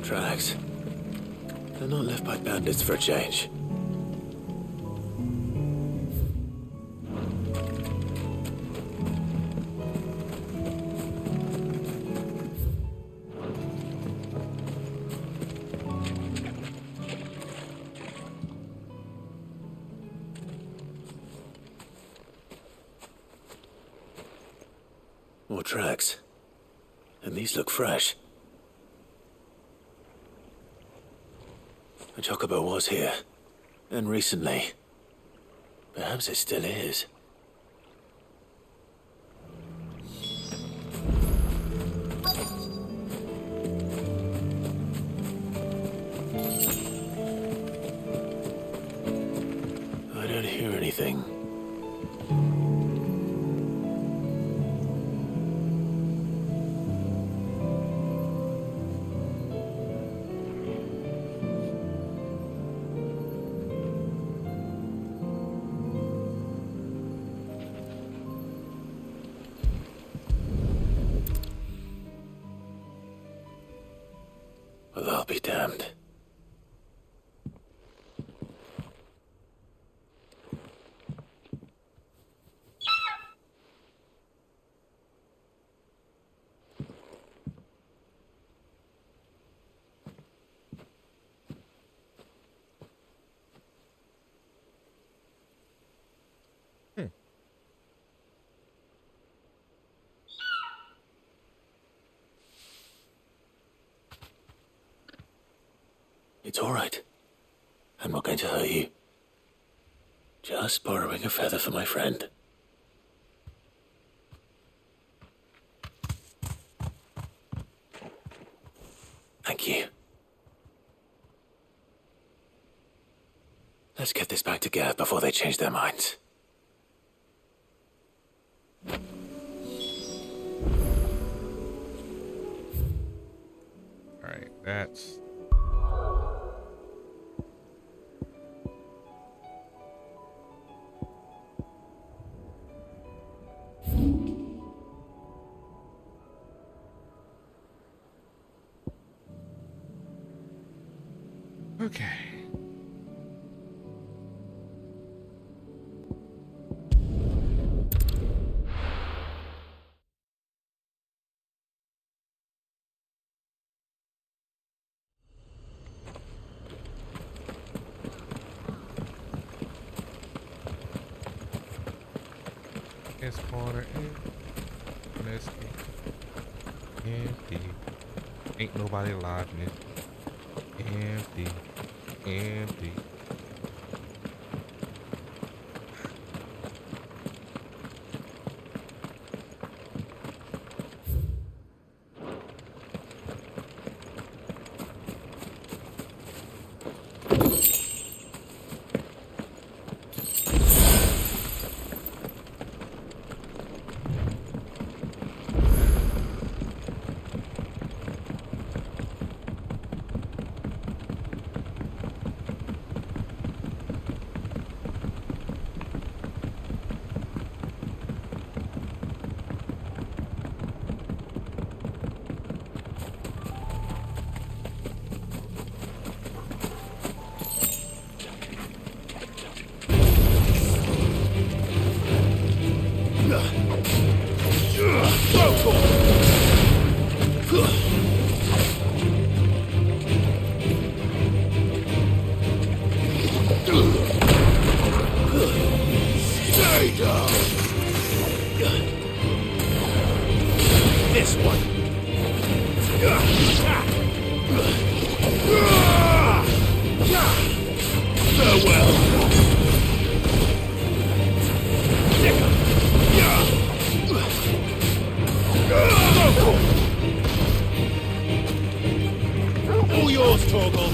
Tracks. They're not left by bandits for a change. More tracks. And these look fresh. A chocobo was here. And recently. Perhaps it still is. I don't hear anything. Well, I'll be damned. It's all right. I'm not going to hurt you. Just borrowing a feather for my friend. Thank you. Let's get this back to Gav before they change their minds. Alright, that's... Okay. This corner is empty. Ain't nobody alive in it. Empty. Empty. This one. Farewell. All yours, Torgal.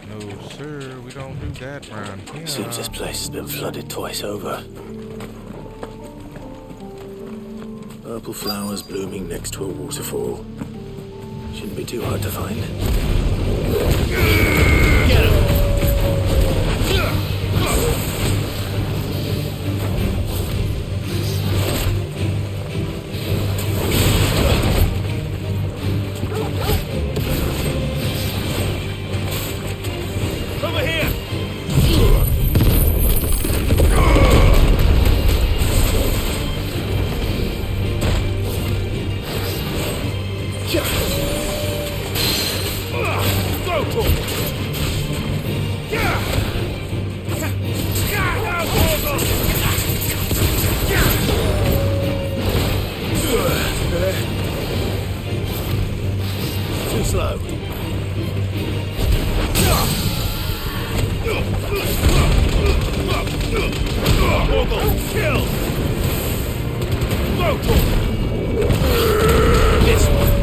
No, sir, we don't do that around here. Seems this place has been flooded twice over. Purple flowers blooming next to a waterfall. Shouldn't be too hard to find. Get him! Over here! Too slow. Kill! This one.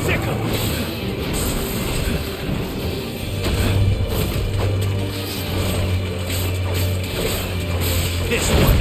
Sickle! This one.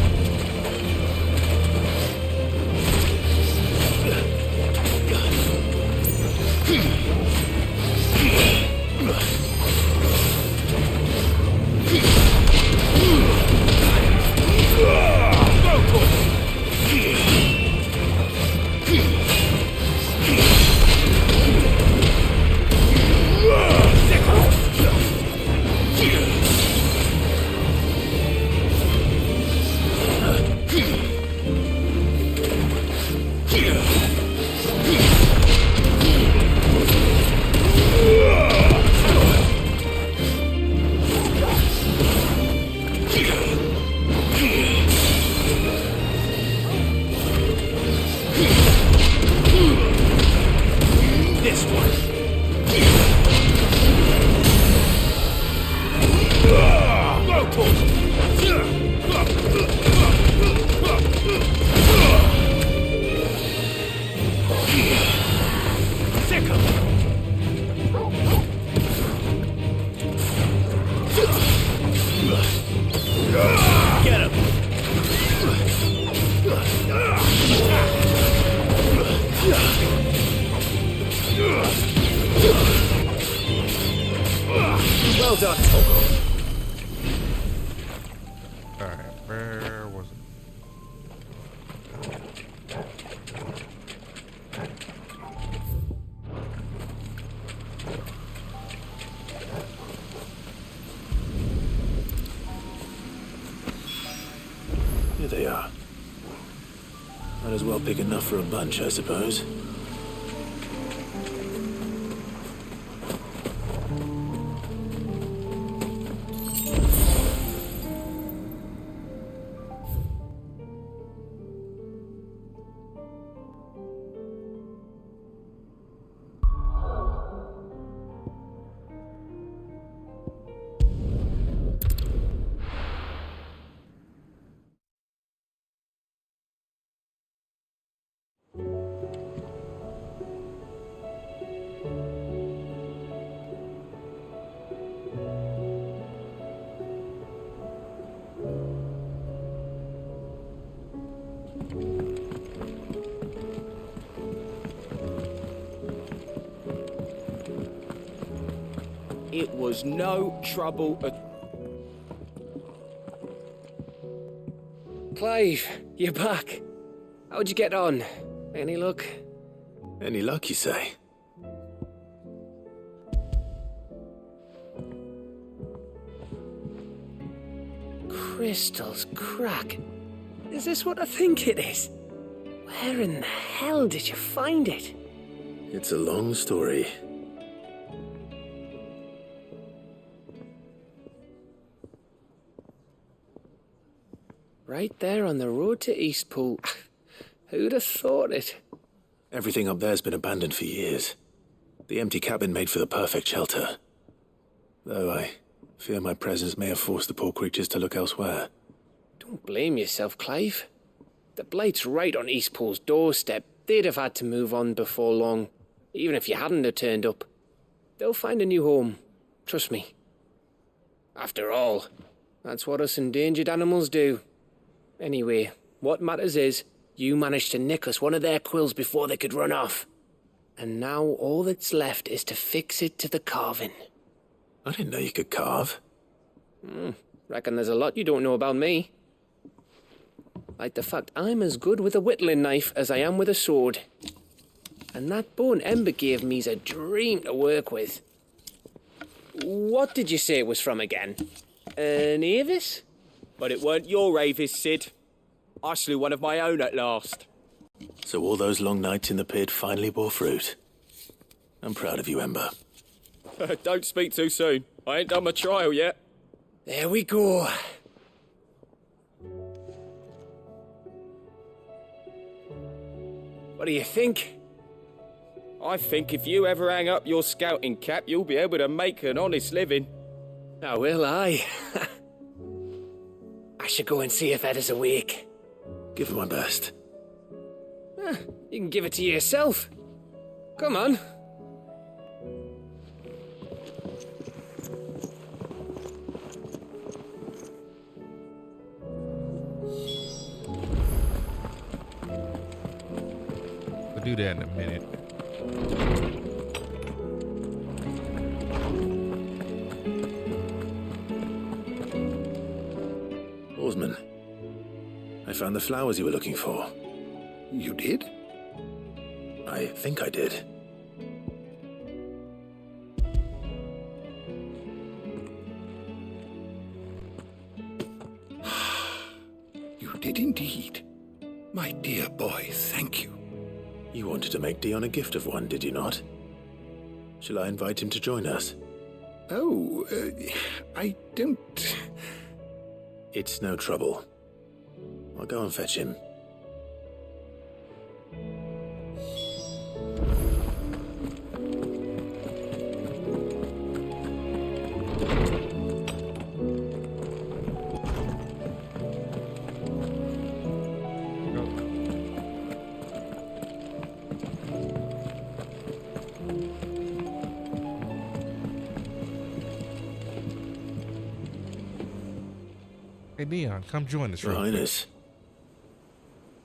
Get him! Well done, Togo. Alright, where was Here they are. Might as well pick enough for a bunch, I suppose. It was no trouble at... Clive, you're back. How'd you get on? Any luck? Any luck, you say? Crystal's crack. Is this what I think it is? Where in the hell did you find it? It's a long story. Right there on the road to Eastpool. Who'd have thought it? Everything up there's been abandoned for years. The empty cabin made for the perfect shelter. Though I fear my presence may have forced the poor creatures to look elsewhere. Don't blame yourself, Clive. The Blight's right on Eastpool's doorstep. They'd have had to move on before long, even if you hadn't have turned up. They'll find a new home. Trust me. After all, That's what us endangered animals do. Anyway, what matters is, you managed to nick us one of their quills before they could run off. And now all that's left is to fix it to the carving. I didn't know you could carve. Reckon there's a lot you don't know about me. Like the fact I'm as good with a whittling knife as I am with a sword. And that bone Ember gave me's a dream to work with. What did you say it was from again? An Avis? But it weren't your Avis, Sid. I slew one of my own at last. So all those long nights in the pit finally bore fruit. I'm proud of you, Ember. Don't speak too soon. I ain't done my trial yet. There we go. What do you think? I think if you ever hang up your scouting cap, you'll be able to make an honest living. Oh, will I? I should go and see if Ed is awake. Give it my best. You can give it to yourself. Come on. We'll do that in a minute. Oarsman, I found the flowers you were looking for. You did? I think I did. You did indeed. My dear boy, thank you. You wanted to make Dion a gift of one, did you not? Shall I invite him to join us? Oh, I don't... It's no trouble. I'll go and fetch him. Hey, Dion, come join us, Your real Highness,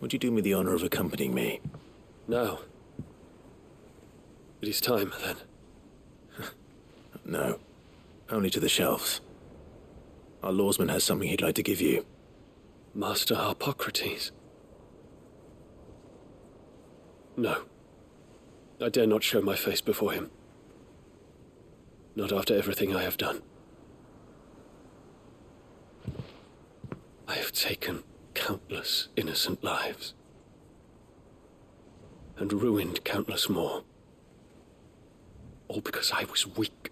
would you do me the honor of accompanying me? No. It is time, then. No, only to the shelves. Our lawsman has something he'd like to give you. Master Harpocrates. No. I dare not show my face before him. Not after everything I have done. I have taken countless innocent lives. And ruined countless more. All because I was weak.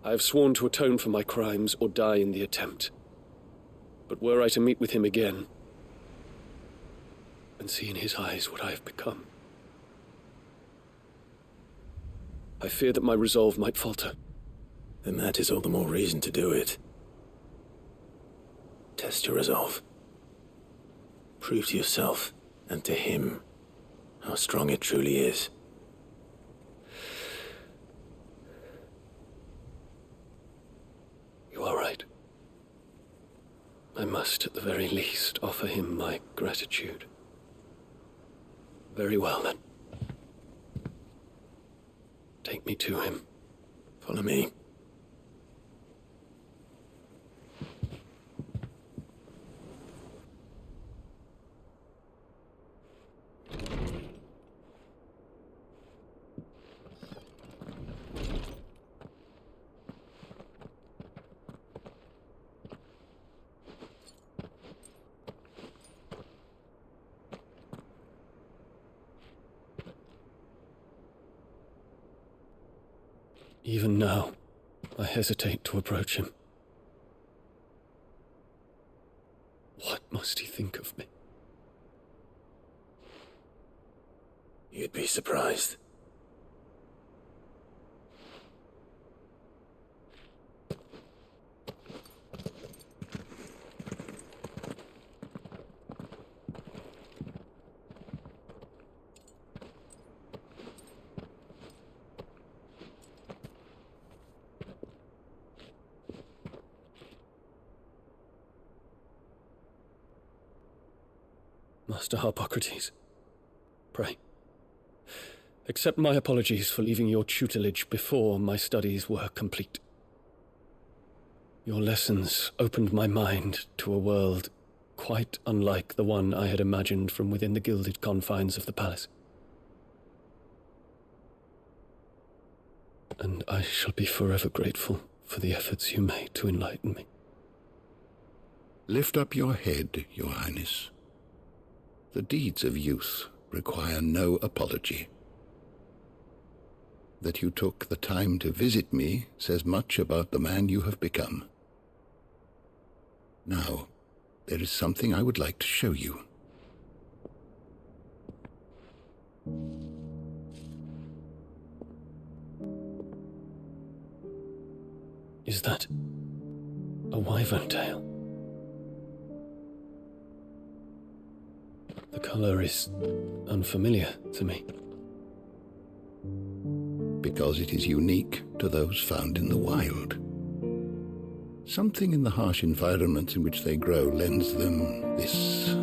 I have sworn to atone for my crimes or die in the attempt. But were I to meet with him again, and see in his eyes what I have become, I fear that my resolve might falter. Then that is all the more reason to do it. Test your resolve. Prove to yourself and to him how strong it truly is. You are right. I must, at the very least, offer him my gratitude. Very well, then. Take me to him. Follow me. Even now, I hesitate to approach him. What must he think of me? You'd be surprised. Master Harpocrates, pray, accept my apologies for leaving your tutelage before my studies were complete. Your lessons opened my mind to a world quite unlike the one I had imagined from within the gilded confines of the palace. And I shall be forever grateful for the efforts you made to enlighten me. Lift up your head, Your Highness. The deeds of youth require no apology. That you took the time to visit me says much about the man you have become. Now, there is something I would like to show you. Is that a wyvern tail? The color is unfamiliar to me. Because it is unique to those found in the wild. Something in the harsh environments in which they grow lends them this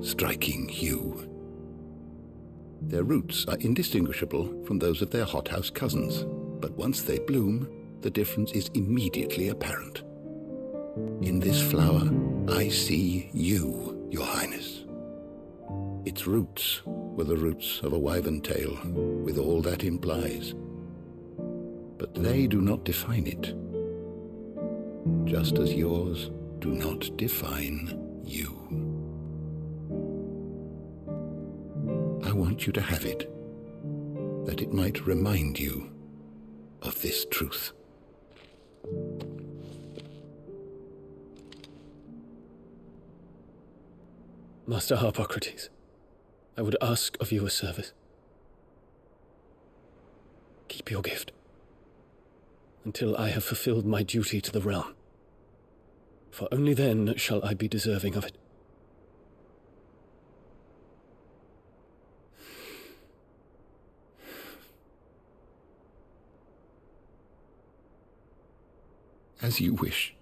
striking hue. Their roots are indistinguishable from those of their hothouse cousins, but once they bloom, the difference is immediately apparent. In this flower, I see you, Your Highness. Its roots were the roots of a wyvern tail, with all that implies. But they do not define it, just as yours do not define you. I want you to have it, that it might remind you of this truth. Master Harpocrates, I would ask of you a service. Keep your gift until I have fulfilled my duty to the realm, for only then shall I be deserving of it. As you wish,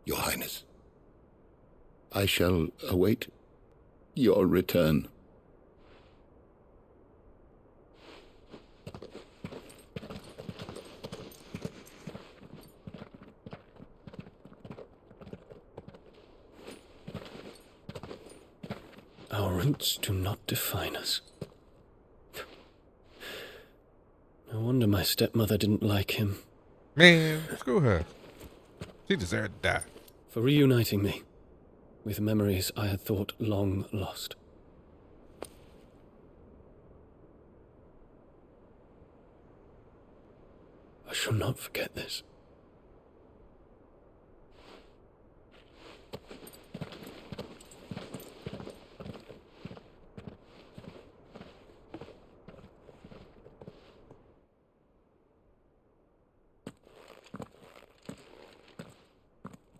Your Highness. I shall await your return. Our roots do not define us. No wonder my stepmother didn't like him. Man, screw her. She deserved to die. For reuniting me with memories I had thought long lost. I shall not forget this.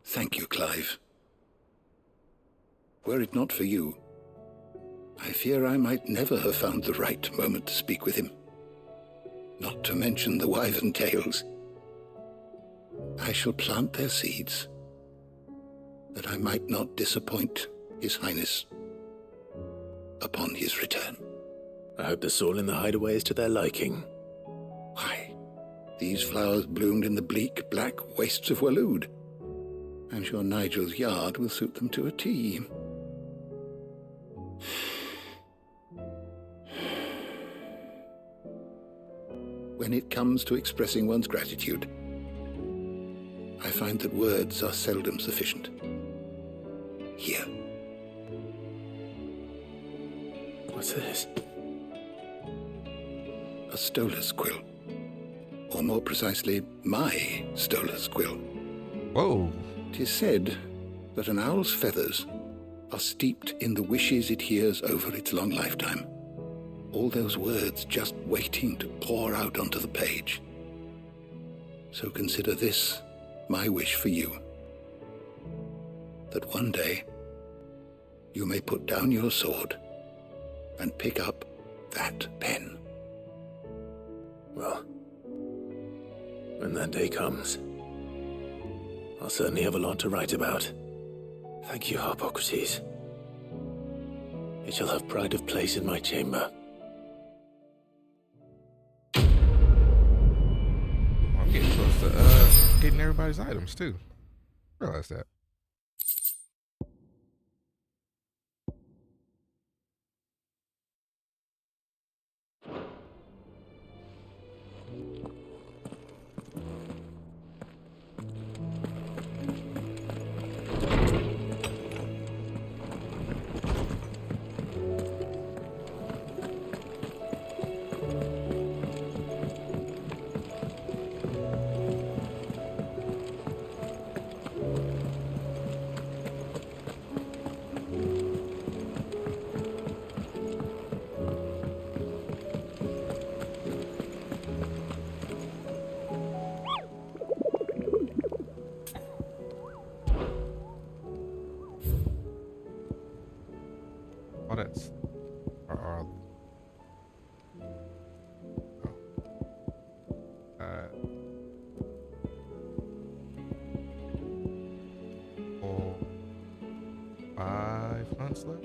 Thank you, Clive. Were it not for you, I fear I might never have found the right moment to speak with him. Not to mention the wyvern tales. I shall plant their seeds, that I might not disappoint His Highness upon his return. I hope the soil in the hideaway is to their liking. Why, these flowers bloomed in the bleak, black wastes of Waloed. I'm sure Nigel's yard will suit them to a T. When it comes to expressing one's gratitude, I find that words are seldom sufficient. Here. What's this? A stolas quill. Or more precisely, my stolas quill. Whoa. 'Tis said that an owl's feathers are steeped in the wishes it hears over its long lifetime. All those words just waiting to pour out onto the page. So consider this my wish for you. That one day you may put down your sword and pick up that pen. Well, when that day comes, I'll certainly have a lot to write about. Thank you, Harpocrates. It shall have pride of place in my chamber. I'm getting close to getting everybody's items too. Realize that. Oh, that's our oh. 5 months left.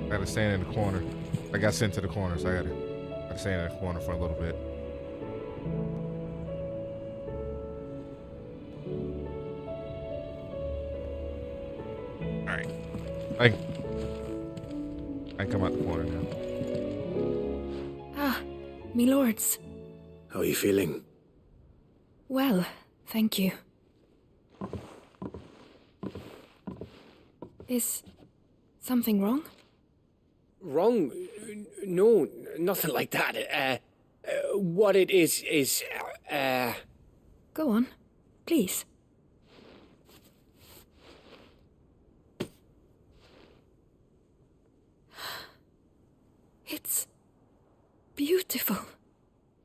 I gotta stand in the corner. I got sent to the corner, so I gotta stand in the corner for a little bit. Alright. I can come out the corner now. Ah, me lords. How are you feeling? Well, thank you. Is something wrong? Wrong? No, nothing like that. What it is, Go on, please. It's beautiful.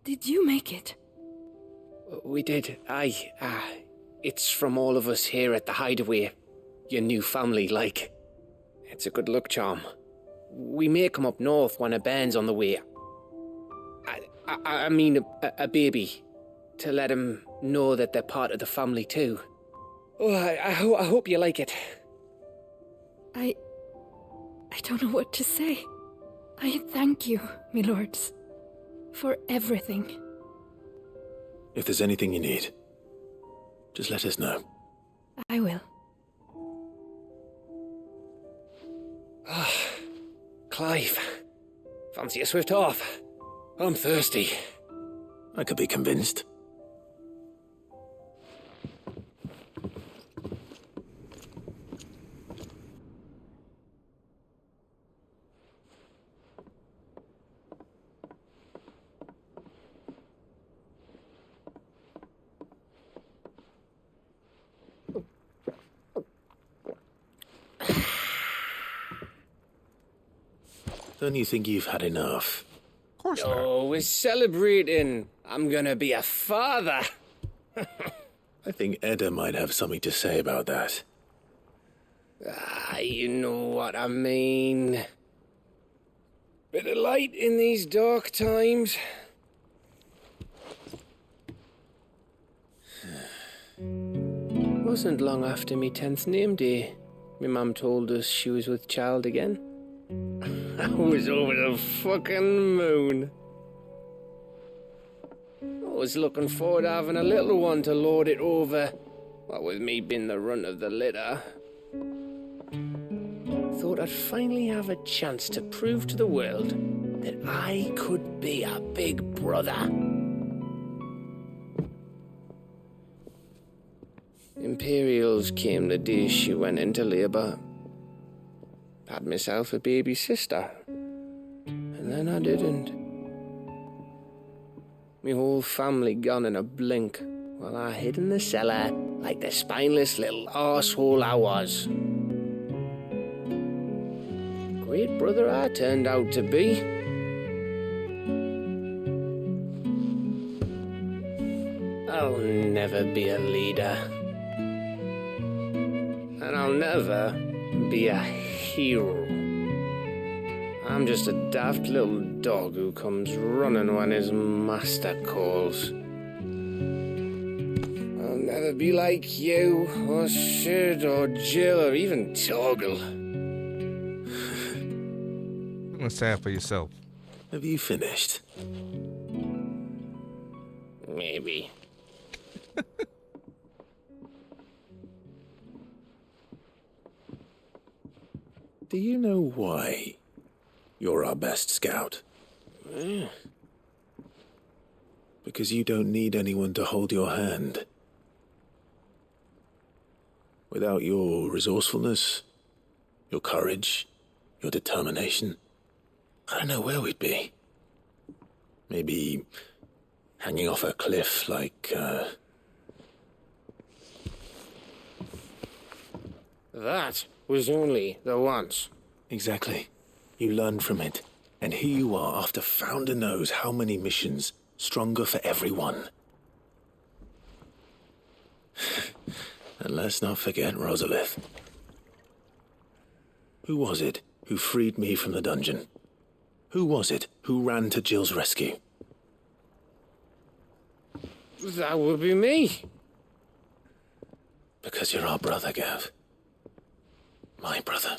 Did you make it? We did. Aye. It's from all of us here at the Hideaway. Your new family, like. It's a good luck charm. We may come up north when a band's on the way. I mean a baby. To let him know that they're part of the family too. Oh, I hope you like it. I don't know what to say. I thank you, me lords, for everything. If there's anything you need, just let us know. I will. Clive, fancy a swift off? I'm thirsty. I could be convinced. Don't you think you've had enough? Of course not. Oh, we're celebrating. I'm gonna be a father. I think Edda might have something to say about that. You know what I mean. Bit of light in these dark times. Wasn't long after me 10th name day. My mum told us she was with child again. I was over the fucking moon. I was looking forward to having a little one to lord it over. What with me being the runt of the litter. Thought I'd finally have a chance to prove to the world that I could be a big brother. Imperials came the day she went into labour. Had myself a baby sister. And then I didn't. My whole family gone in a blink, while I hid in the cellar like the spineless little arsehole I was. Great brother I turned out to be. I'll never be a leader. And I'll never be a hero. I'm just a daft little dog who comes running when his master calls. I'll never be like you, or Sid, or Jill, or even Torgal. I'm sad for yourself. Have you finished? Maybe. Do you know why you're our best scout? Because you don't need anyone to hold your hand. Without your resourcefulness, your courage, your determination, I don't know where we'd be. Maybe hanging off a cliff like, That was only the once. Exactly. You learned from it. And here you are after Founder knows how many missions, stronger for everyone. And let's not forget Rosalith. Who was it who freed me from the dungeon? Who was it who ran to Jill's rescue? That would be me. Because you're our brother, Gav. My brother.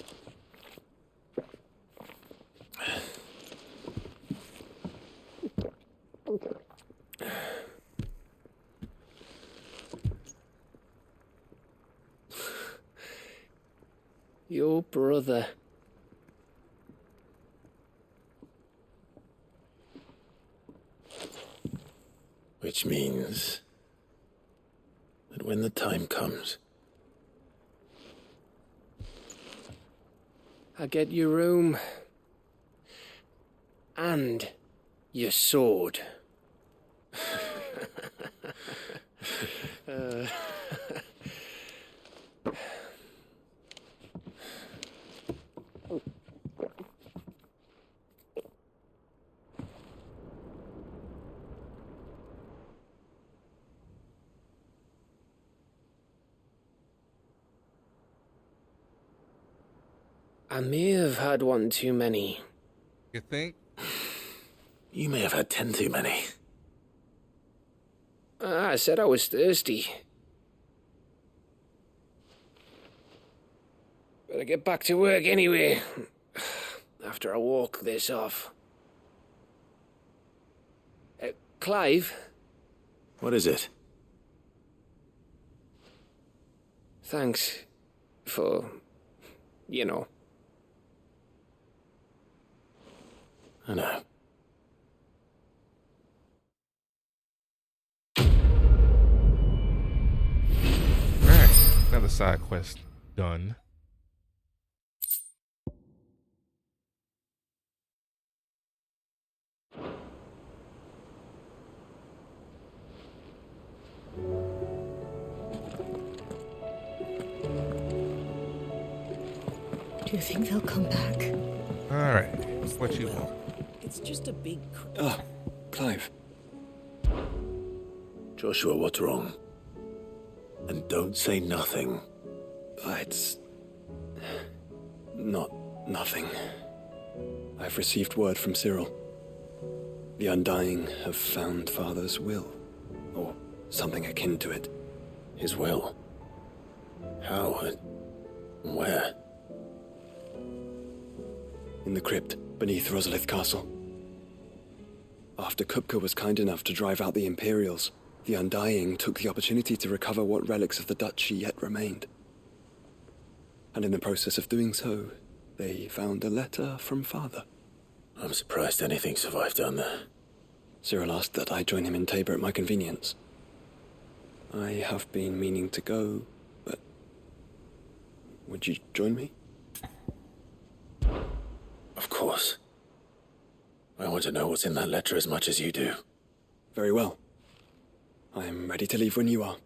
Your brother. Which means that when the time comes, I get your room. And your sword. I may have had one too many. You think? you may have had 10 too many. I said I was thirsty. Better get back to work anyway. After I walk this off. Clive? What is it? Thanks for, you know. I know. Alright, another side quest done. Do you think they'll come back? Alright, what you want? It's just a big... Ah, Clive. Joshua, what's wrong? And don't say nothing. It's... nothing. I've received word from Cyril. The Undying have found Father's will, or something akin to it. His will? How and where? In the crypt beneath Rosalith Castle. After Kupka was kind enough to drive out the Imperials, the Undying took the opportunity to recover what relics of the Duchy yet remained. And in the process of doing so, they found a letter from Father. I'm surprised anything survived down there. Cyril asked that I join him in Tabor at my convenience. I have been meaning to go, but... would you join me? Of course. I want to know what's in that letter as much as you do. Very well. I am ready to leave when you are.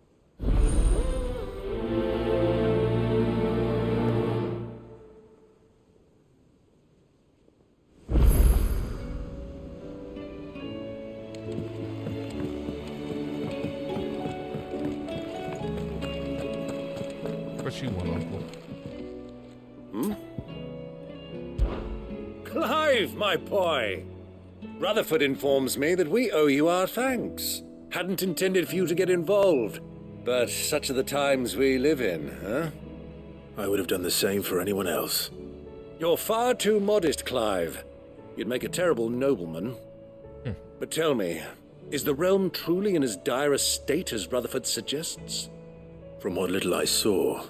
got you one, Uncle. Clive, my boy! Rutherford informs me that we owe you our thanks. Hadn't intended for you to get involved, but such are the times we live in, huh? I would have done the same for anyone else. You're far too modest, Clive. You'd make a terrible nobleman. But tell me, is the realm truly in as dire a state as Rutherford suggests? From what little I saw,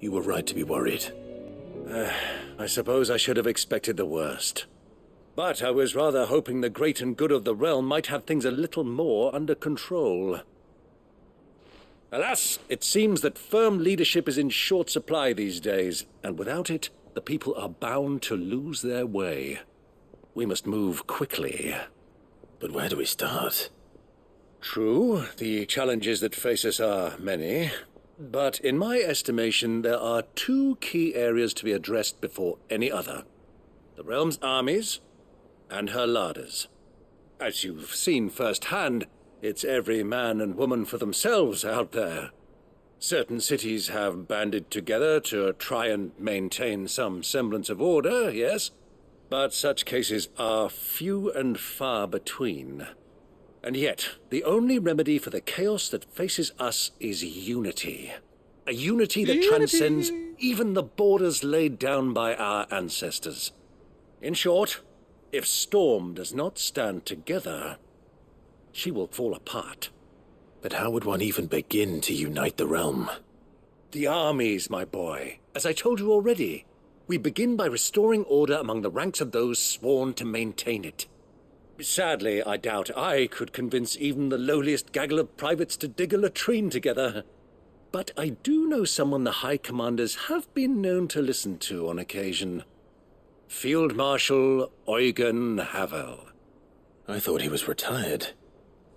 you were right to be worried. I suppose I should have expected the worst. But I was rather hoping the great and good of the realm might have things a little more under control. Alas, it seems that firm leadership is in short supply these days, and without it, the people are bound to lose their way. We must move quickly. But where do we start? True, the challenges that face us are many, but in my estimation, there are two key areas to be addressed before any other. The realm's armies and her larders. As you've seen firsthand, it's every man and woman for themselves out there. Certain cities have banded together to try and maintain some semblance of order, yes, but such cases are few and far between. And yet, the only remedy for the chaos that faces us is unity. A unity that transcends even the borders laid down by our ancestors. In short, if Storm does not stand together, she will fall apart. But how would one even begin to unite the realm? The armies, my boy. As I told you already, we begin by restoring order among the ranks of those sworn to maintain it. Sadly, I doubt I could convince even the lowliest gaggle of privates to dig a latrine together. But I do know someone the High Commanders have been known to listen to on occasion. Field Marshal Eugen Havel. I thought he was retired.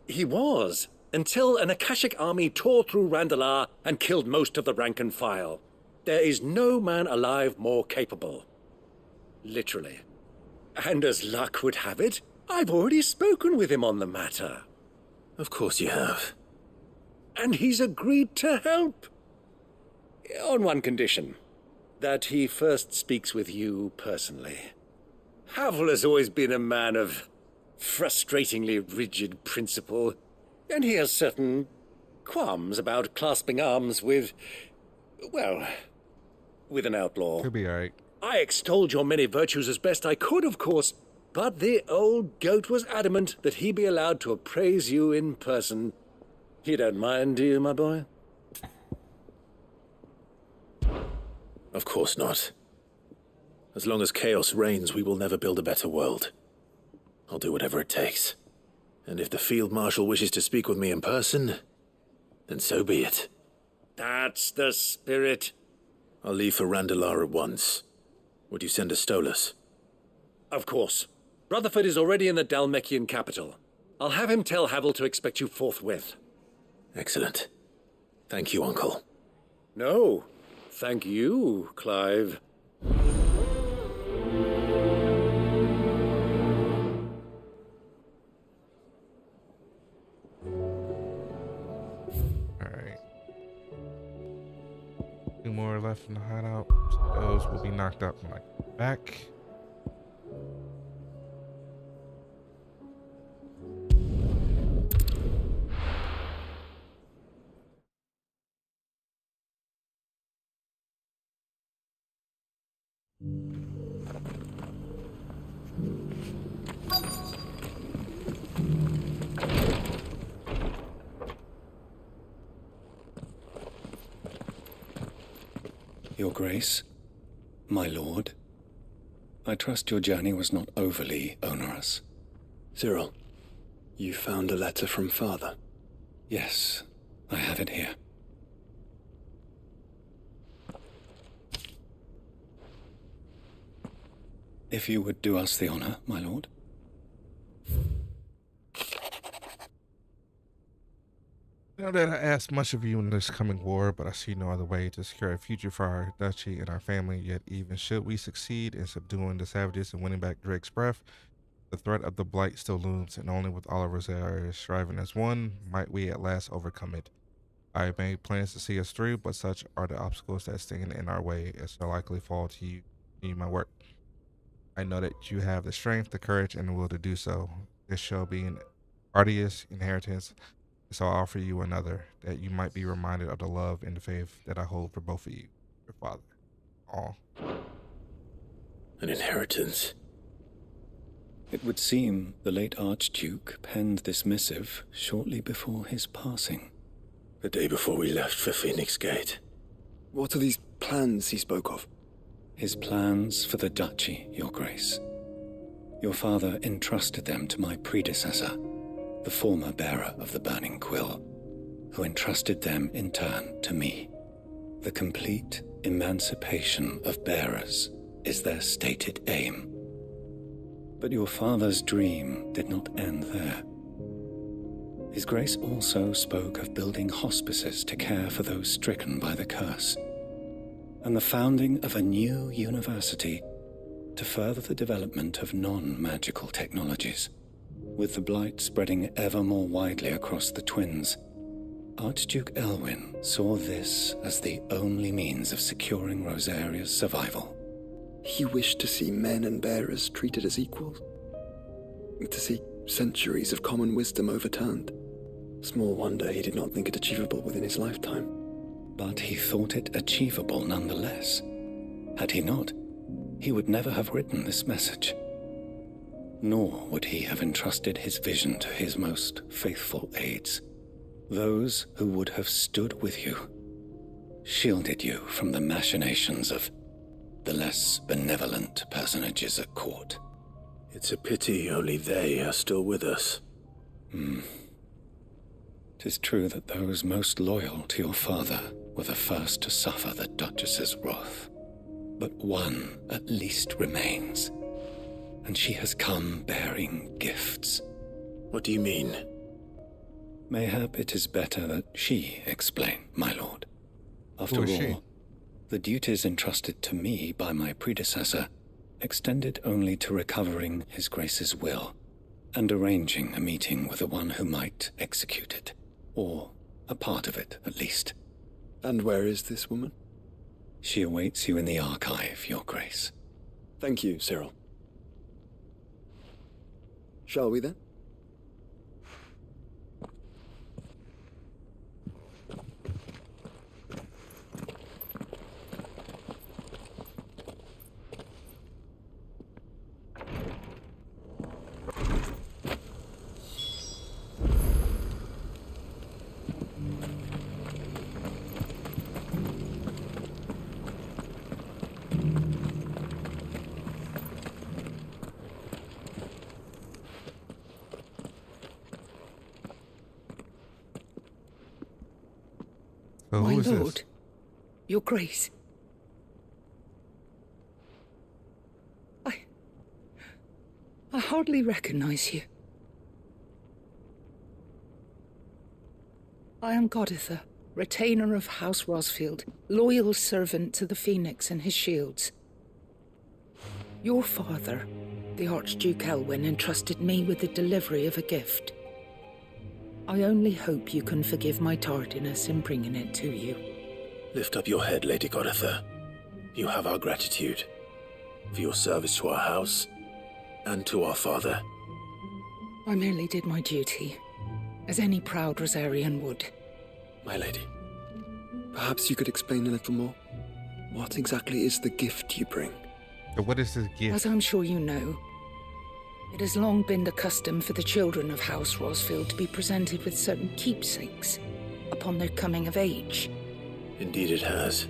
He was, until an Akashic army tore through Randalar and killed most of the rank and file. There is no man alive more capable. Literally. And as luck would have it, I've already spoken with him on the matter. Of course you have. And he's agreed to help. On one condition. That he first speaks with you personally. Havel has always been a man of frustratingly rigid principle, and he has certain qualms about clasping arms with, well, with an outlaw. Could be alright. I extolled your many virtues as best I could, of course, but the old goat was adamant that he be allowed to appraise you in person. You don't mind, do you, my boy? Of course not. As long as chaos reigns, we will never build a better world. I'll do whatever it takes. And if the Field Marshal wishes to speak with me in person, then so be it. That's the spirit. I'll leave for Randalar at once. Would you send a Stolas? Of course. Rutherford is already in the Dalmekian capital. I'll have him tell Havel to expect you forthwith. Excellent. Thank you, Uncle. No, thank you, Clive. Alright. Two more left in the hideout. Those will be knocked out when I get back. Your Grace, my lord, I trust your journey was not overly onerous. Cyril, you found a letter from Father? Yes, I have it here. If you would do us the honor, my lord. Know that I asked much of you in this coming war, but I see no other way to secure a future for our duchy and our family. Yet even should we succeed in subduing the savages and winning back Drake's breath, the threat of the Blight still looms, and only with all of us striving as one might we at last overcome it. I made plans to see us through, but such are the obstacles that stand in our way, it shall likely fall to you my work. I know that you have the strength, the courage, and the will to do so. This shall be an arduous inheritance, so I offer you another, that you might be reminded of the love and the faith that I hold for both of you, your father. All. An inheritance. It would seem the late Archduke penned this missive shortly before his passing. The day before we left for Phoenix Gate. What are these plans he spoke of? His plans for the duchy, Your Grace. Your father entrusted them to my predecessor, the former bearer of the Burning Quill, who entrusted them in turn to me. The complete emancipation of bearers is their stated aim. But your father's dream did not end there. His Grace also spoke of building hospices to care for those stricken by the curse, and the founding of a new university to further the development of non-magical technologies. With the blight spreading ever more widely across the twins, Archduke Elwyn saw this as the only means of securing Rosaria's survival. He wished to see men and bearers treated as equals. To see centuries of common wisdom overturned. Small wonder he did not think it achievable within his lifetime. But he thought it achievable nonetheless. Had he not, he would never have written this message. Nor would he have entrusted his vision to his most faithful aides, those who would have stood with you, shielded you from the machinations of the less benevolent personages at court. It's a pity only they are still with us. 'Tis true that those most loyal to your father were the first to suffer the Duchess's wrath. But one at least remains, and she has come bearing gifts. What do you mean? Mayhap it is better that she explain, my lord. After Who all, is she? the duties entrusted to me by my predecessor extended only to recovering His Grace's will and arranging a meeting with the one who might execute it, or a part of it at least. And where is this woman? She awaits you in the archive, Your Grace. Thank you, Cyril. Shall we then? So My who is lord, this? Your Grace. I hardly recognize you. I am Goditha, retainer of House Rosfield, loyal servant to the Phoenix and his shields. Your father, the Archduke Elwyn, entrusted me with the delivery of a gift. I only hope you can forgive my tardiness in bringing it to you. Lift up your head, Lady Goditha. You have our gratitude for your service to our house and to our father. I merely did my duty, as any proud Rosarian would. My lady, perhaps you could explain a little more? What exactly is the gift you bring? So what is this gift? As I'm sure you know, it has long been the custom for the children of House Rosfield to be presented with certain keepsakes upon their coming of age. Indeed it has.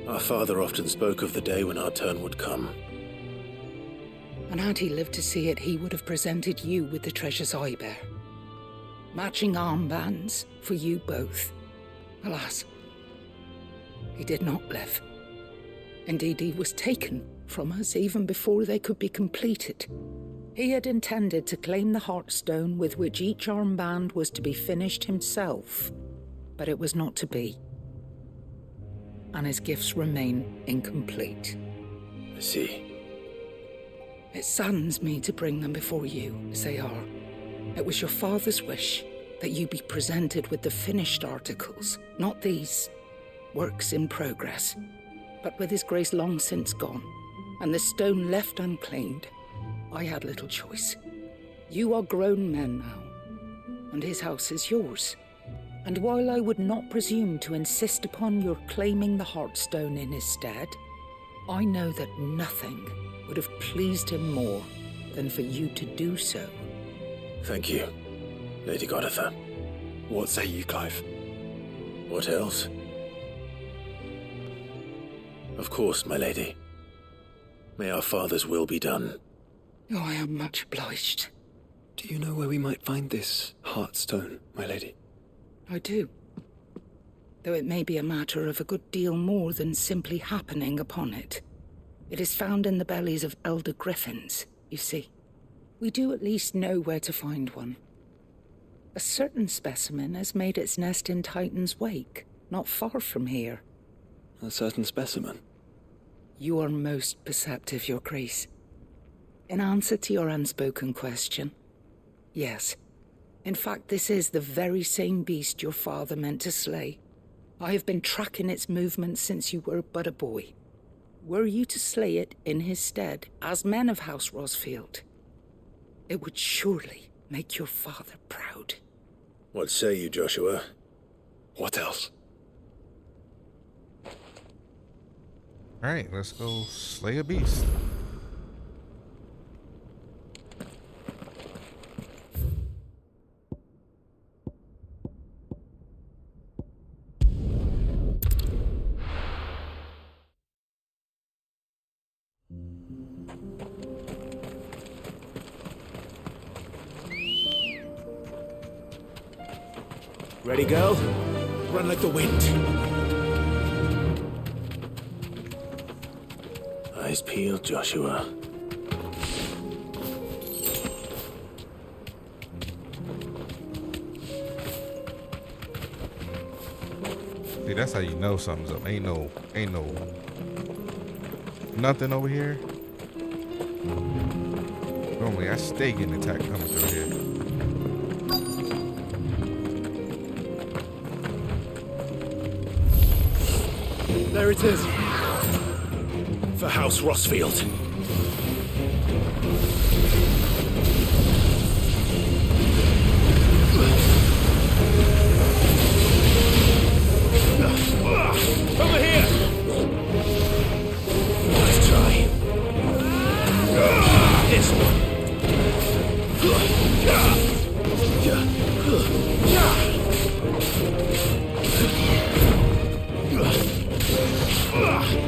Our father often spoke of the day when our turn would come. And had he lived to see it, he would have presented you with the treasures I bear. Matching armbands for you both. Alas, he did not live. Indeed, he was taken from us even before they could be completed. He had intended to claim the Heartstone with which each armband was to be finished himself, but it was not to be. And his gifts remain incomplete. I see. It saddens me to bring them before you, as they are. It was your father's wish that you be presented with the finished articles, not these works in progress. But with his grace long since gone, and the stone left unclaimed, I had little choice. You are grown men now, and his house is yours. And while I would not presume to insist upon your claiming the Heartstone in his stead, I know that nothing would have pleased him more than for you to do so. Thank you, Lady Goditha. What say you, Clive? What else? Of course, my lady. May our father's will be done. Oh, I am much obliged. Do you know where we might find this Heartstone, my lady? I do. Though it may be a matter of a good deal more than simply happening upon it. It is found in the bellies of elder griffins, you see. We do at least know where to find one. A certain specimen has made its nest in Titan's Wake, not far from here. A certain specimen? You are most perceptive, Your Grace. In answer to your unspoken question, yes. In fact, this is the very same beast your father meant to slay. I have been tracking its movements since you were but a boy. Were you to slay it in his stead, as men of House Rosfield, it would surely make your father proud. What say you, Joshua? What else? Alright, let's go slay a beast. Ready, girl? Run like the wind. Eyes peeled, Joshua. See, that's how you know something's up. Ain't no nothing over here. Normally I stay getting attacked coming through here. There it is. For House Rosfield. Over here! Nice try. This one.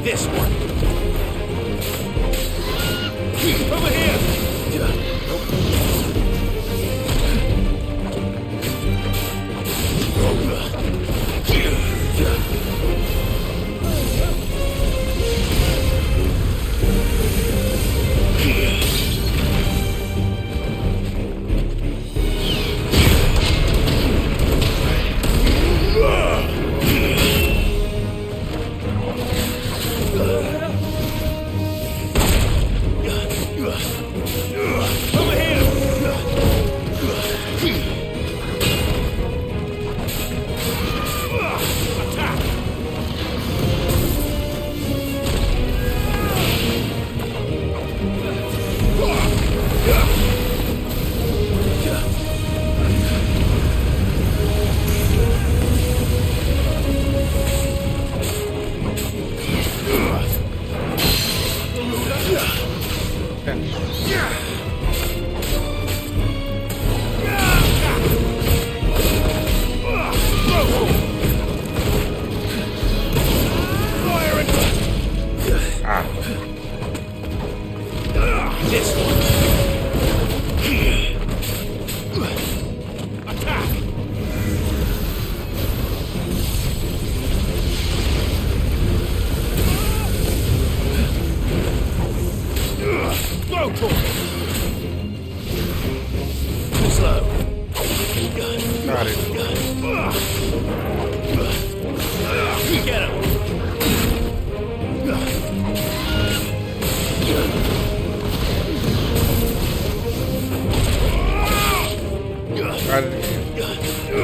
This one. Over here! Got it. Get him! Got it again.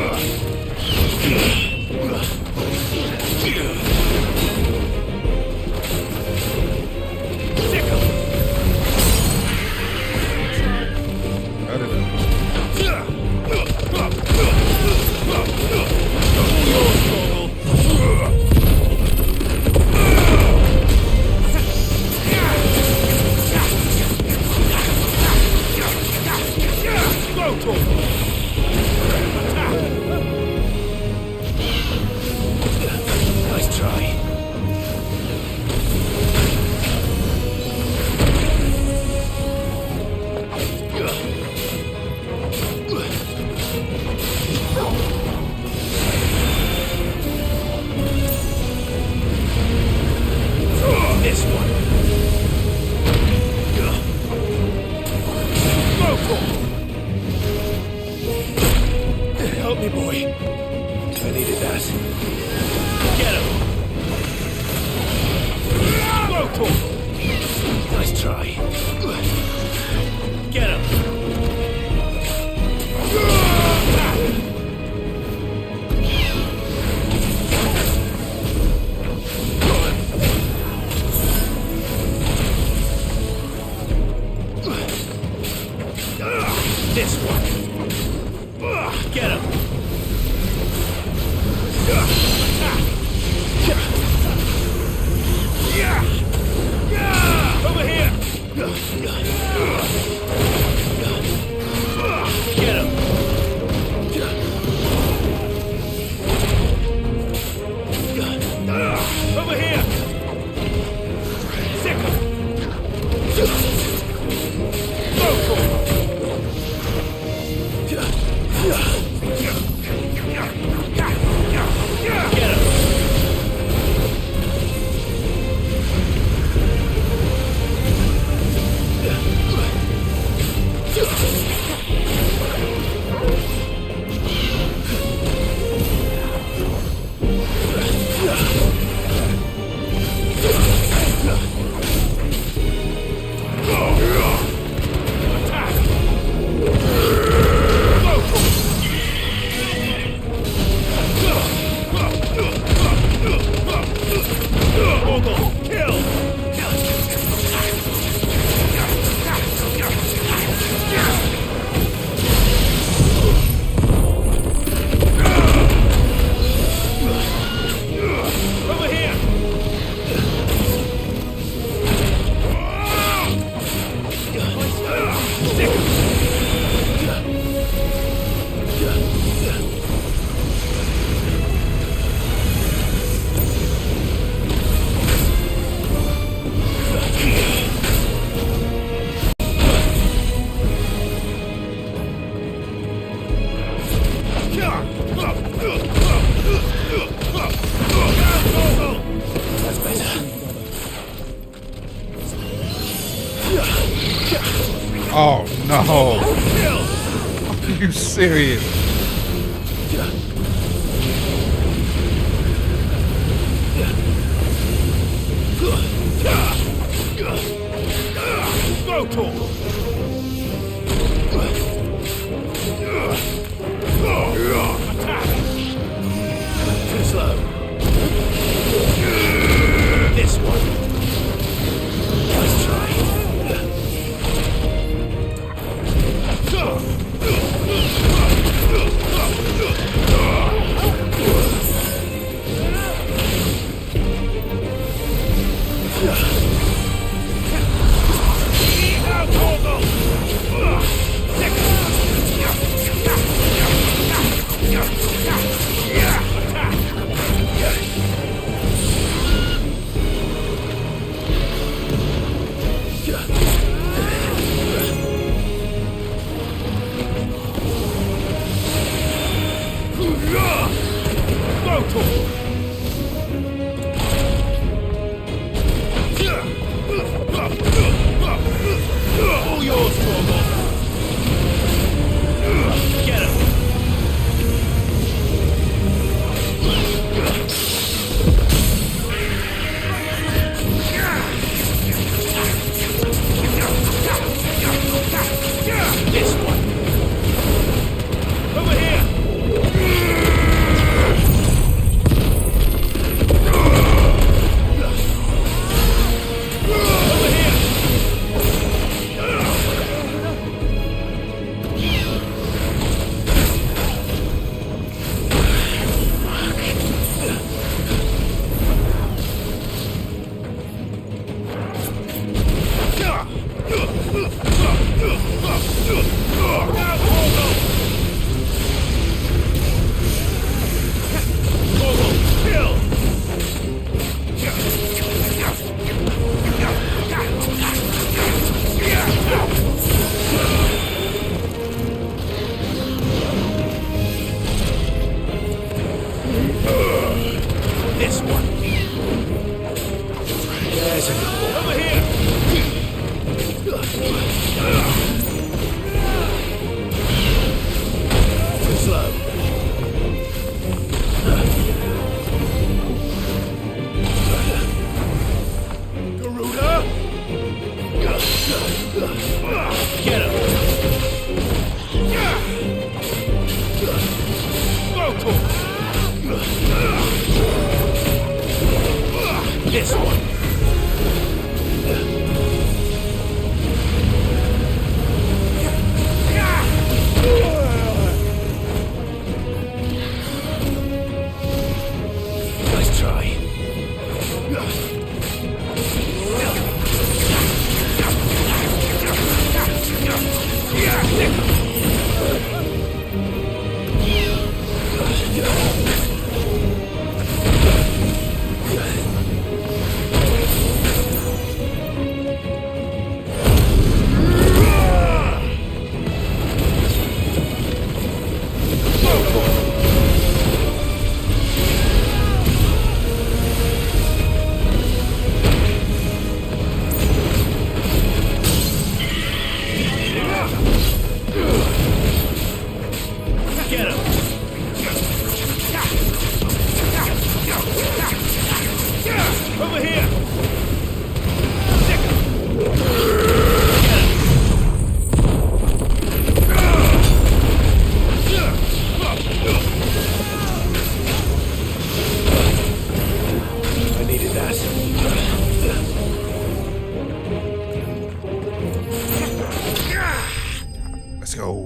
Help me, boy. I needed that. Get him! Nice try. Get him! This one. Get him! Over here! Get him! Over here! Sick him! That's better. Oh no! Are you serious? Too slow. This one. Nice try. Get him! This one. Nice try. Get him! Over here! I needed that. Let's go.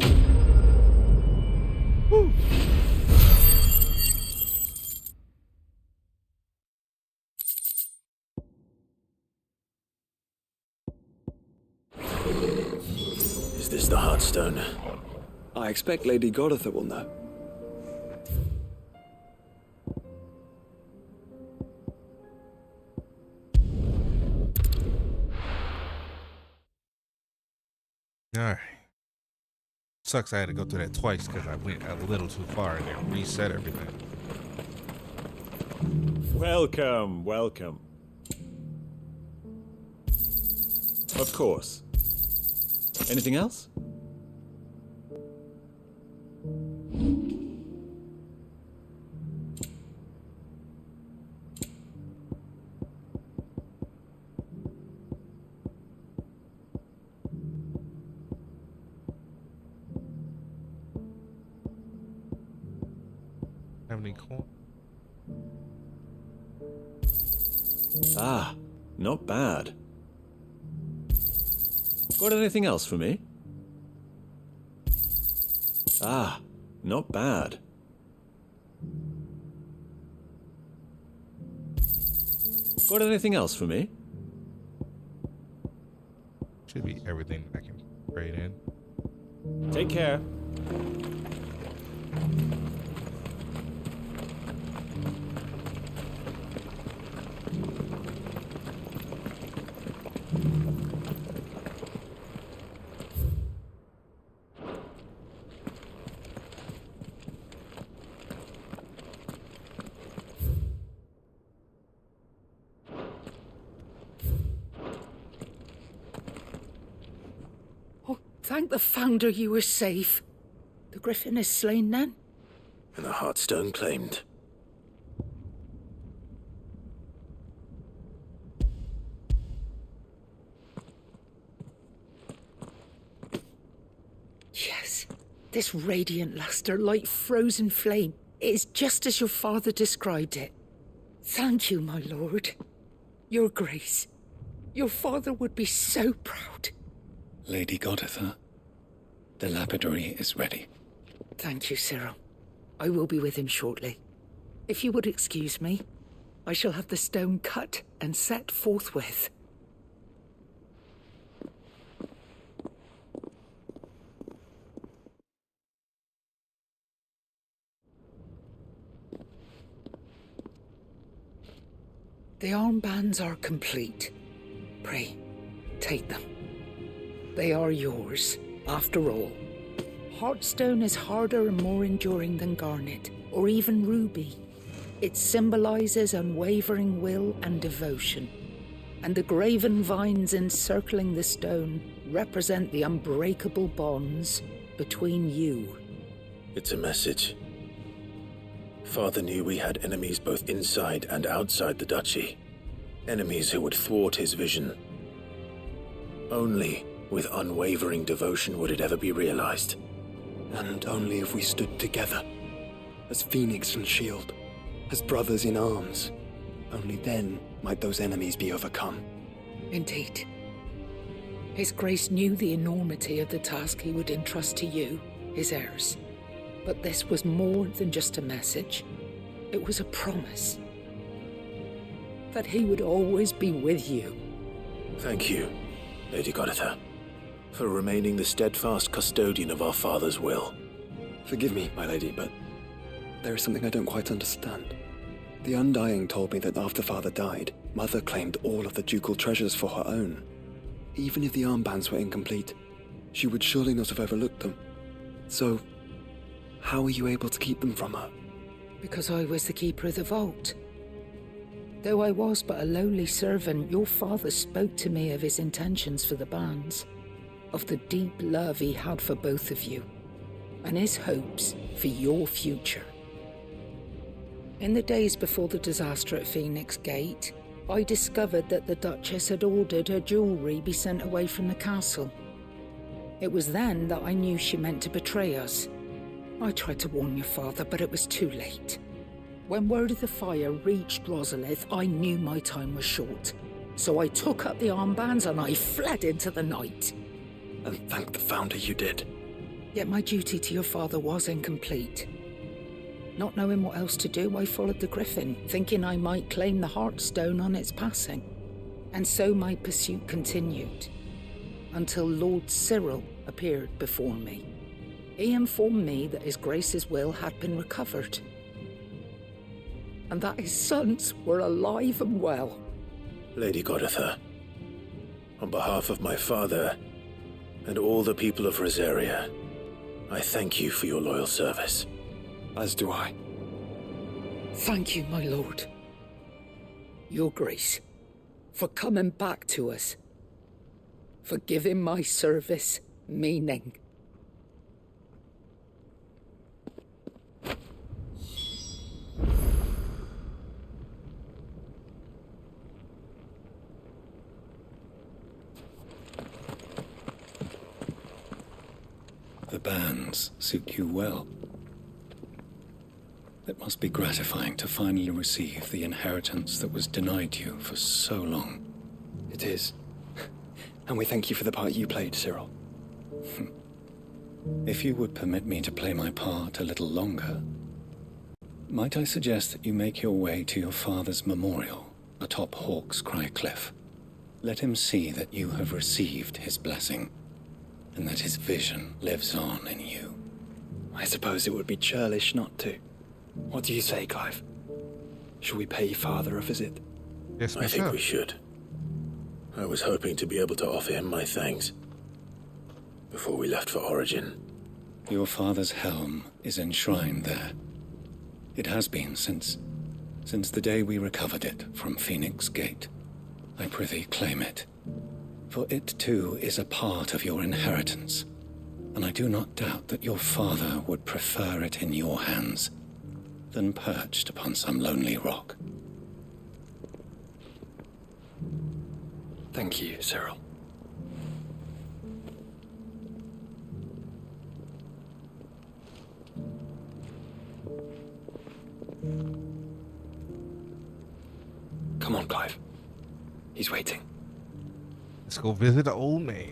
Is this the Heartstone? I expect Lady Goditha will know. Alright. Sucks I had to go through that twice because I went a little too far and then reset everything. Welcome, welcome. Of course. Anything else? Have any coin? Ah, not bad. Got anything else for me? Ah, not bad. Got anything else for me? Should be everything I can trade in. Take care. Thank the Founder you were safe. The Griffin is slain then? And the Heartstone claimed. Yes. This radiant luster, like frozen flame, is just as your father described it. Thank you, my lord. Your grace. Your father would be so proud. Lady Goditha, the lapidary is ready. Thank you, Cyril. I will be with him shortly. If you would excuse me, I shall have the stone cut and set forthwith. The armbands are complete. Pray, take them. They are yours, after all. Heartstone is harder and more enduring than garnet, or even ruby. It symbolizes unwavering will and devotion. And the graven vines encircling the stone represent the unbreakable bonds between you. It's a message. Father knew we had enemies both inside and outside the duchy. Enemies who would thwart his vision. Only with unwavering devotion would it ever be realized. And only if we stood together, as Phoenix and Shield, as brothers in arms, only then might those enemies be overcome. Indeed. His Grace knew the enormity of the task he would entrust to you, his heirs. But this was more than just a message. It was a promise. That he would always be with you. Thank you, Lady Goditha, for remaining the steadfast custodian of our father's will. Forgive me, my lady, but there is something I don't quite understand. The Undying told me that after Father died, Mother claimed all of the ducal treasures for her own. Even if the armbands were incomplete, she would surely not have overlooked them. So, how were you able to keep them from her? Because I was the keeper of the vault. Though I was but a lowly servant, your father spoke to me of his intentions for the bands, of the deep love he had for both of you, and his hopes for your future. In the days before the disaster at Phoenix Gate, I discovered that the Duchess had ordered her jewelry be sent away from the castle. It was then that I knew she meant to betray us. I tried to warn your father, but it was too late. When word of the fire reached Rosalith, I knew my time was short. So I took up the armbands and I fled into the night. And thank the Founder you did. Yet my duty to your father was incomplete. Not knowing what else to do, I followed the Griffin, thinking I might claim the Heartstone on its passing. And so my pursuit continued, until Lord Cyril appeared before me. He informed me that His Grace's will had been recovered, and that his sons were alive and well. Lady Goditha, on behalf of my father and all the people of Rosaria, I thank you for your loyal service. As do I. Thank you, my lord. Your Grace, for coming back to us, for giving my service meaning. The bands suit you well. It must be gratifying to finally receive the inheritance that was denied you for so long. It is. And we thank you for the part you played, Cyril. If you would permit me to play my part a little longer, might I suggest that you make your way to your father's memorial atop Hawk's Cry Cliff? Let him see that you have received his blessing, and that his vision lives on in you. I suppose it would be churlish not to. What do you say, Clive? Should we pay Father a visit? Yes, I think we should. I was hoping to be able to offer him my thanks before we left for Origin. Your father's helm is enshrined there. It has been since the day we recovered it from Phoenix Gate. I prithee claim it. For it too is a part of your inheritance, and I do not doubt that your father would prefer it in your hands than perched upon some lonely rock. Thank you, Cyril. Come on, Clive. He's waiting. Let's go visit the old man.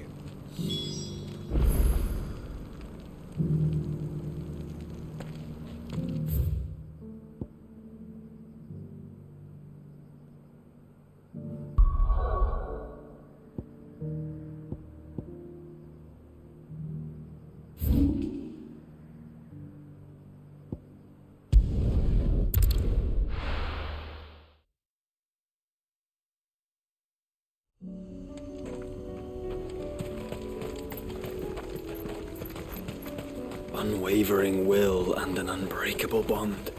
Unwavering will and an unbreakable bond.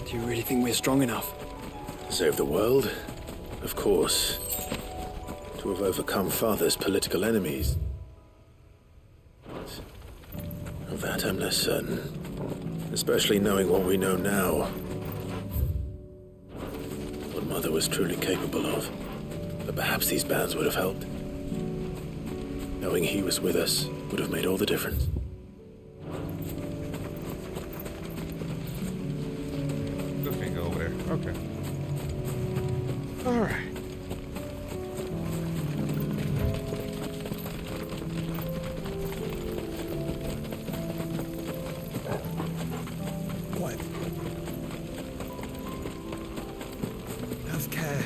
Do you really think we're strong enough? To save the world? Of course. To have overcome Father's political enemies? Of that I'm less certain. Especially knowing what we know now. What Mother was truly capable of. But perhaps these bands would have helped. Knowing he was with us would have made all the difference. Just can't go over there. Okay. All right. What? Have care.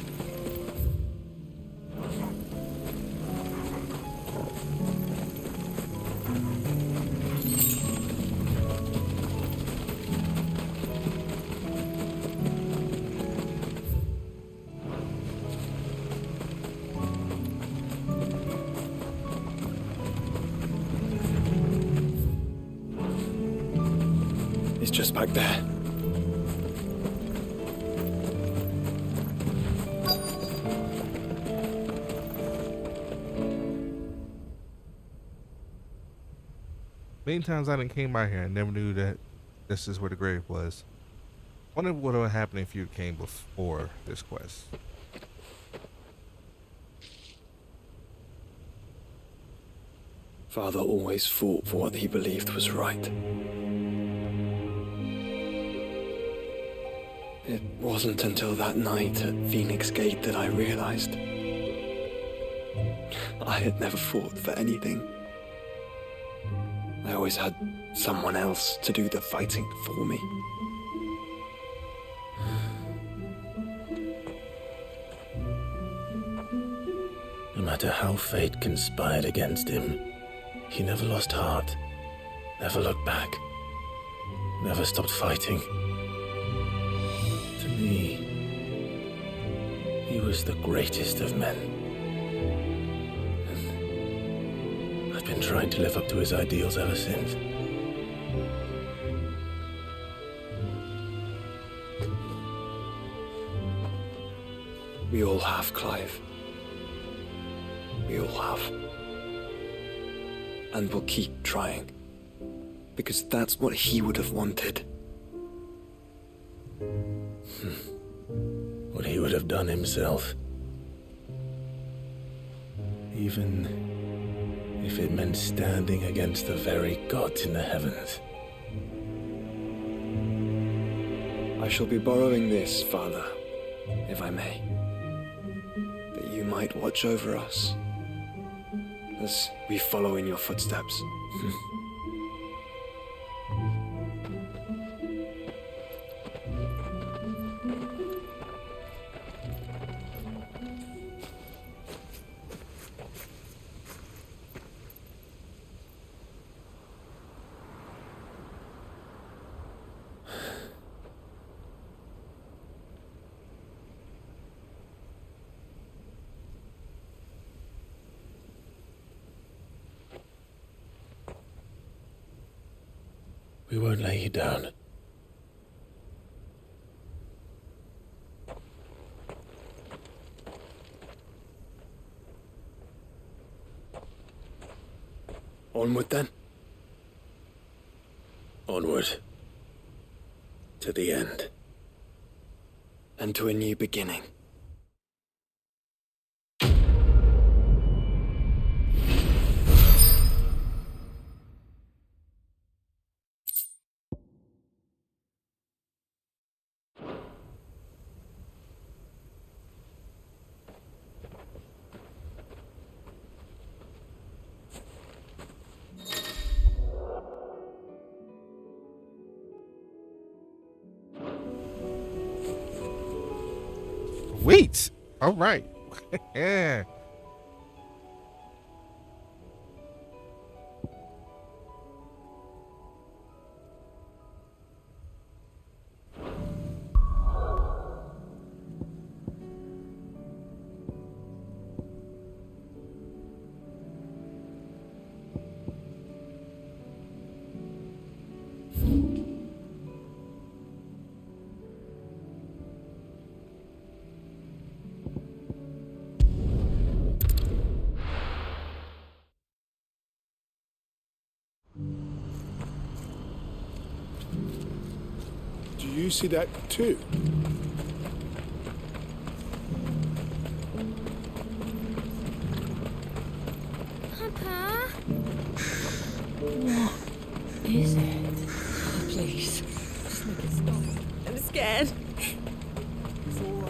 He's just back there. Many times I done came by here and never knew that this is where the grave was. Wonder what would happen if you came before this quest. Father always fought for what he believed was right. It wasn't until that night at Phoenix Gate that I realized I had never fought for anything. I always had someone else to do the fighting for me. No matter how fate conspired against him, he never lost heart, never looked back, never stopped fighting. To me, he was the greatest of men. And I've been trying to live up to his ideals ever since. We all have, Clive. We all have. And we'll keep trying. Because that's what he would have wanted. What he would have done himself. Even if it meant standing against the very gods in the heavens. I shall be borrowing this, Father, if I may. That you might watch over us as we follow in your footsteps. We won't lay you down. Onward then. Onward. To the end. And to a new beginning. Sweet. All right. Yeah. Do you see that too? Papa? What is it? Please. Just make it stop. I'm scared. It's all right.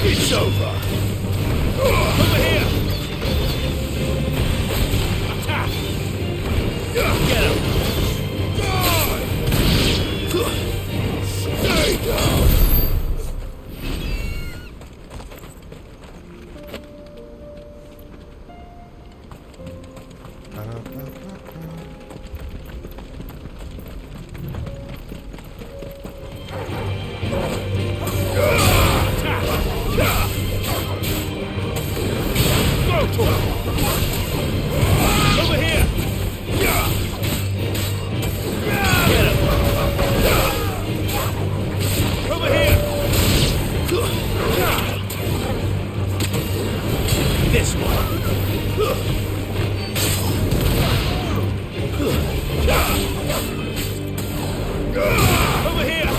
It's over. Over here. Attack. Get him. Stay down. Over here! Get him! Over here! This one! Over here!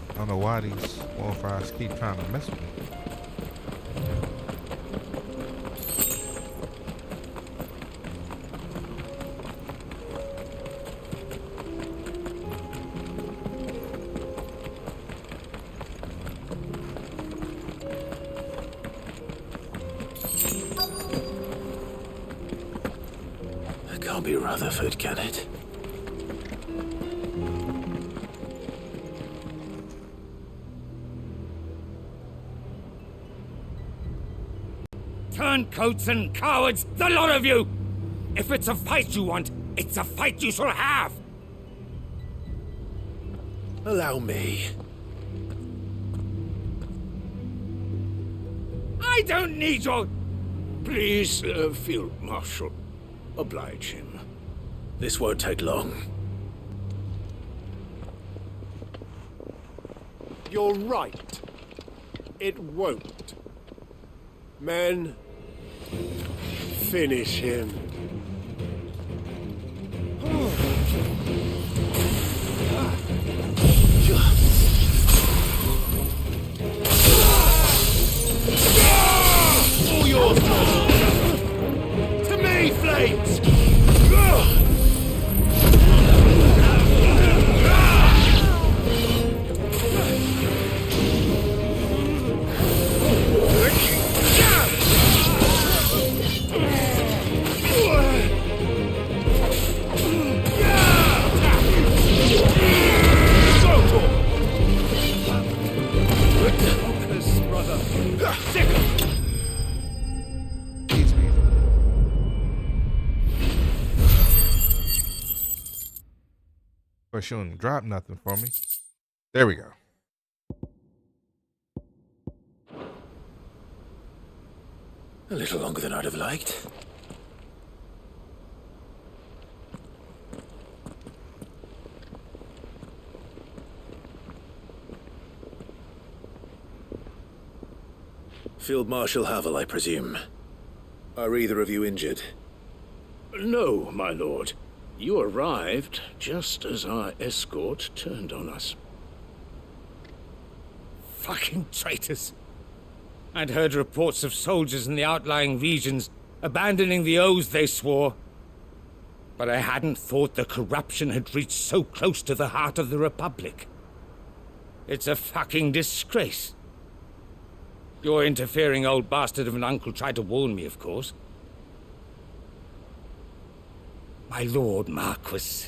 I don't know why these warfighters keep trying to mess with me. can't be Rutherford, can it? Turncoats and cowards, the lot of you! If it's a fight you want, it's a fight you shall have! Allow me. I don't need your... Please, Field Marshal, oblige him. This won't take long. You're right. It won't. Men, finish him. All yours! To me, Flames! But she didn't drop nothing for me. There we go. A little longer than I'd have liked. Field Marshal Havel, I presume. Are either of you injured? No, my lord. You arrived just as our escort turned on us. Fucking traitors. I'd heard reports of soldiers in the outlying regions abandoning the oaths they swore. But I hadn't thought the corruption had reached so close to the heart of the Republic. It's a fucking disgrace. Your interfering old bastard of an uncle tried to warn me, of course. My lord Marquis,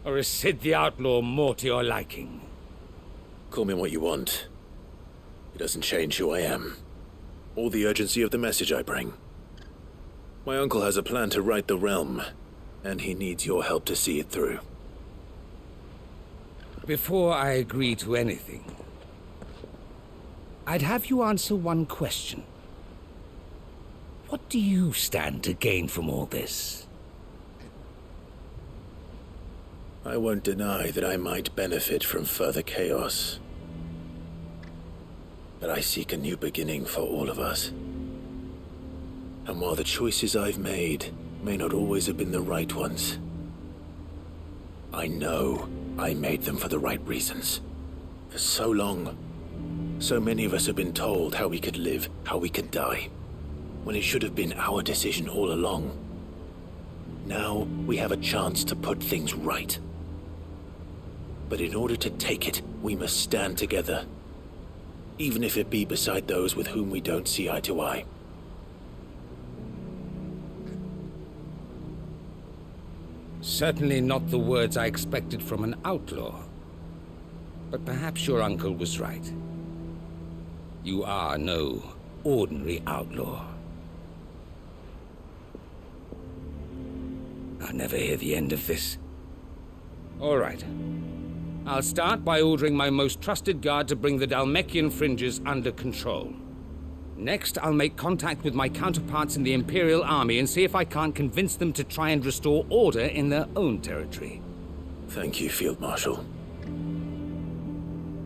or is Sid the Outlaw more to your liking? Call me what you want. It doesn't change who I am, or the urgency of the message I bring. My uncle has a plan to right the realm, and he needs your help to see it through. Before I agree to anything, I'd have you answer one question. What do you stand to gain from all this? I won't deny that I might benefit from further chaos. But I seek a new beginning for all of us. And while the choices I've made may not always have been the right ones, I know I made them for the right reasons. For so long, so many of us have been told how we could live, how we could die, when it should have been our decision all along. Now we have a chance to put things right. But in order to take it, we must stand together, even if it be beside those with whom we don't see eye to eye. Certainly not the words I expected from an outlaw. But perhaps your uncle was right. You are no ordinary outlaw. I'll never hear the end of this. All right. I'll start by ordering my most trusted guard to bring the Dhalmekian fringes under control. Next, I'll make contact with my counterparts in the Imperial Army and see if I can't convince them to try and restore order in their own territory. Thank you, Field Marshal.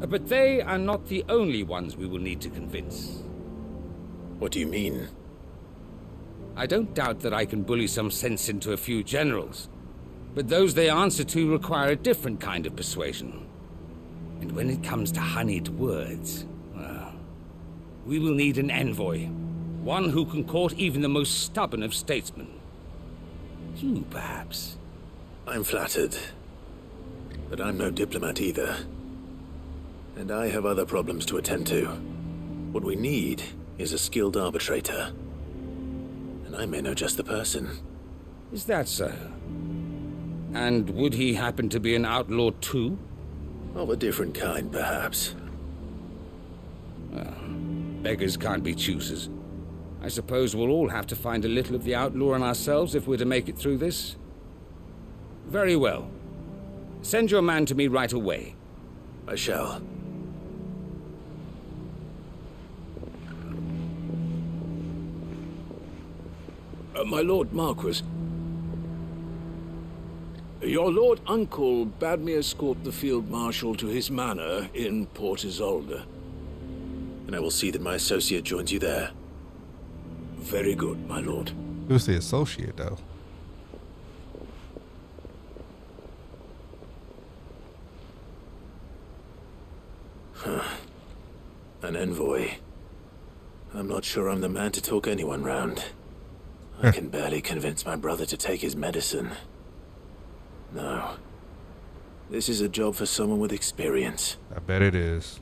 But they are not the only ones we will need to convince. What do you mean? I don't doubt that I can bully some sense into a few generals. But those they answer to require a different kind of persuasion. And when it comes to honeyed words, well, we will need an envoy. One who can court even the most stubborn of statesmen. You, perhaps. I'm flattered. But I'm no diplomat either. And I have other problems to attend to. What we need is a skilled arbitrator. And I may know just the person. Is that so? And would he happen to be an outlaw too? Of a different kind, perhaps. Well, beggars can't be choosers. I suppose we'll all have to find a little of the outlaw in ourselves if we're to make it through this. Very well. Send your man to me right away. I shall. My Lord Marquis, your Lord Uncle bade me escort the Field Marshal to his manor in Port Isolde. And I will see that my associate joins you there. Very good, my lord. Who's the associate, though? Huh. An envoy. I'm not sure I'm the man to talk anyone round. I can barely convince my brother to take his medicine. No. This is a job for someone with experience. I bet it is.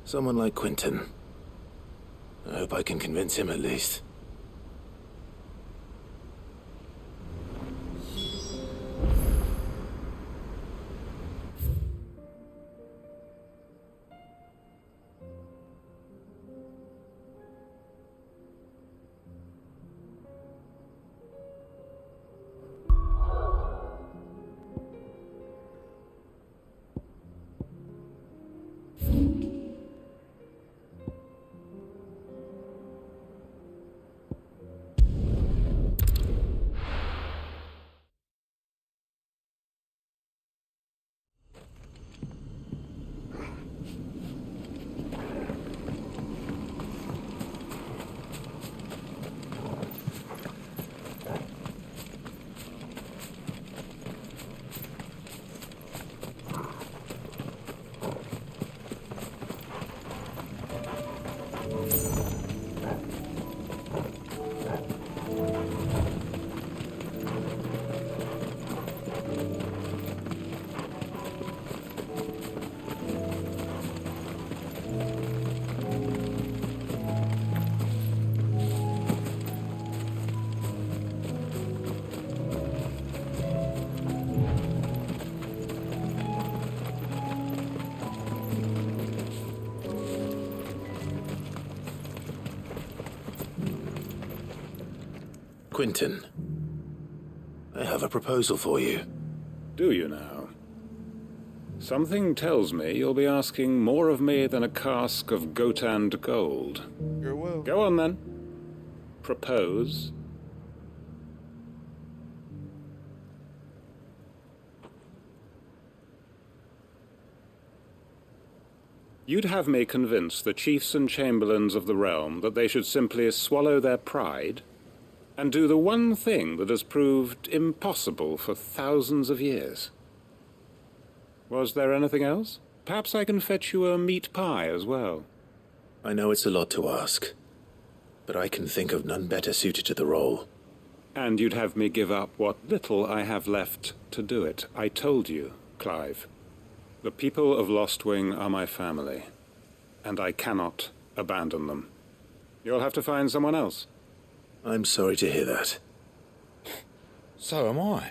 Someone like Quentin. I hope I can convince him at least. Quentin, I have a proposal for you. Do you now? Something tells me you'll be asking more of me than a cask of Gotand gold. Your will. Go on then. Propose. You'd have me convince the chiefs and chamberlains of the realm that they should simply swallow their pride and do the one thing that has proved impossible for thousands of years. Was there anything else? Perhaps I can fetch you a meat pie as well. I know it's a lot to ask, but I can think of none better suited to the role. And you'd have me give up what little I have left to do it. I told you, Clive. The people of Lostwing are my family, and I cannot abandon them. You'll have to find someone else. I'm sorry to hear that. So am I.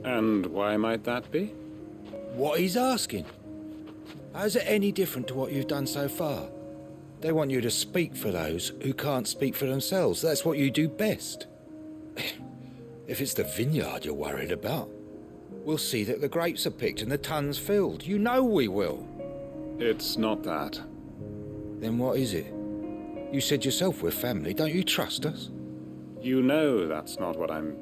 And why might that be? What he's asking. How's it any different to what you've done so far? They want you to speak for those who can't speak for themselves. That's what you do best. If it's the vineyard you're worried about, we'll see that the grapes are picked and the tuns filled. You know we will. It's not that. Then what is it? You said yourself we're family. Don't you trust us? You know that's not what I'm...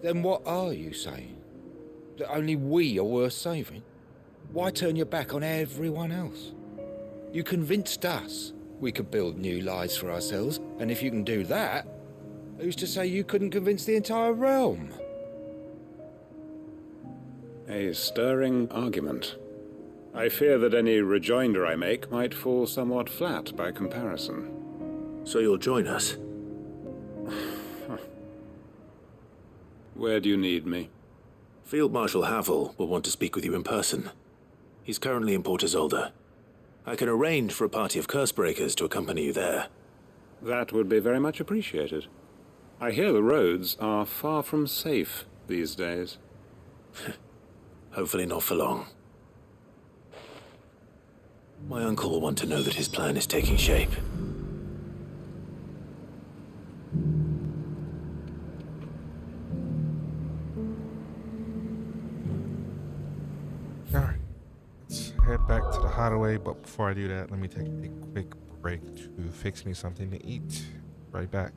Then what are you saying? That only we are worth saving? Why turn your back on everyone else? You convinced us we could build new lives for ourselves, and if you can do that, who's to say you couldn't convince the entire realm? A stirring argument. I fear that any rejoinder I make might fall somewhat flat by comparison. So you'll join us? Where do you need me? Field Marshal Havel will want to speak with you in person. He's currently in Port Isolde. I can arrange for a party of Cursebreakers to accompany you there. That would be very much appreciated. I hear the roads are far from safe these days. Hopefully not for long. My uncle will want to know that his plan is taking shape. Alright, let's head back to the hideaway, but before I do that, let me take a quick break to fix me something to eat. Right back.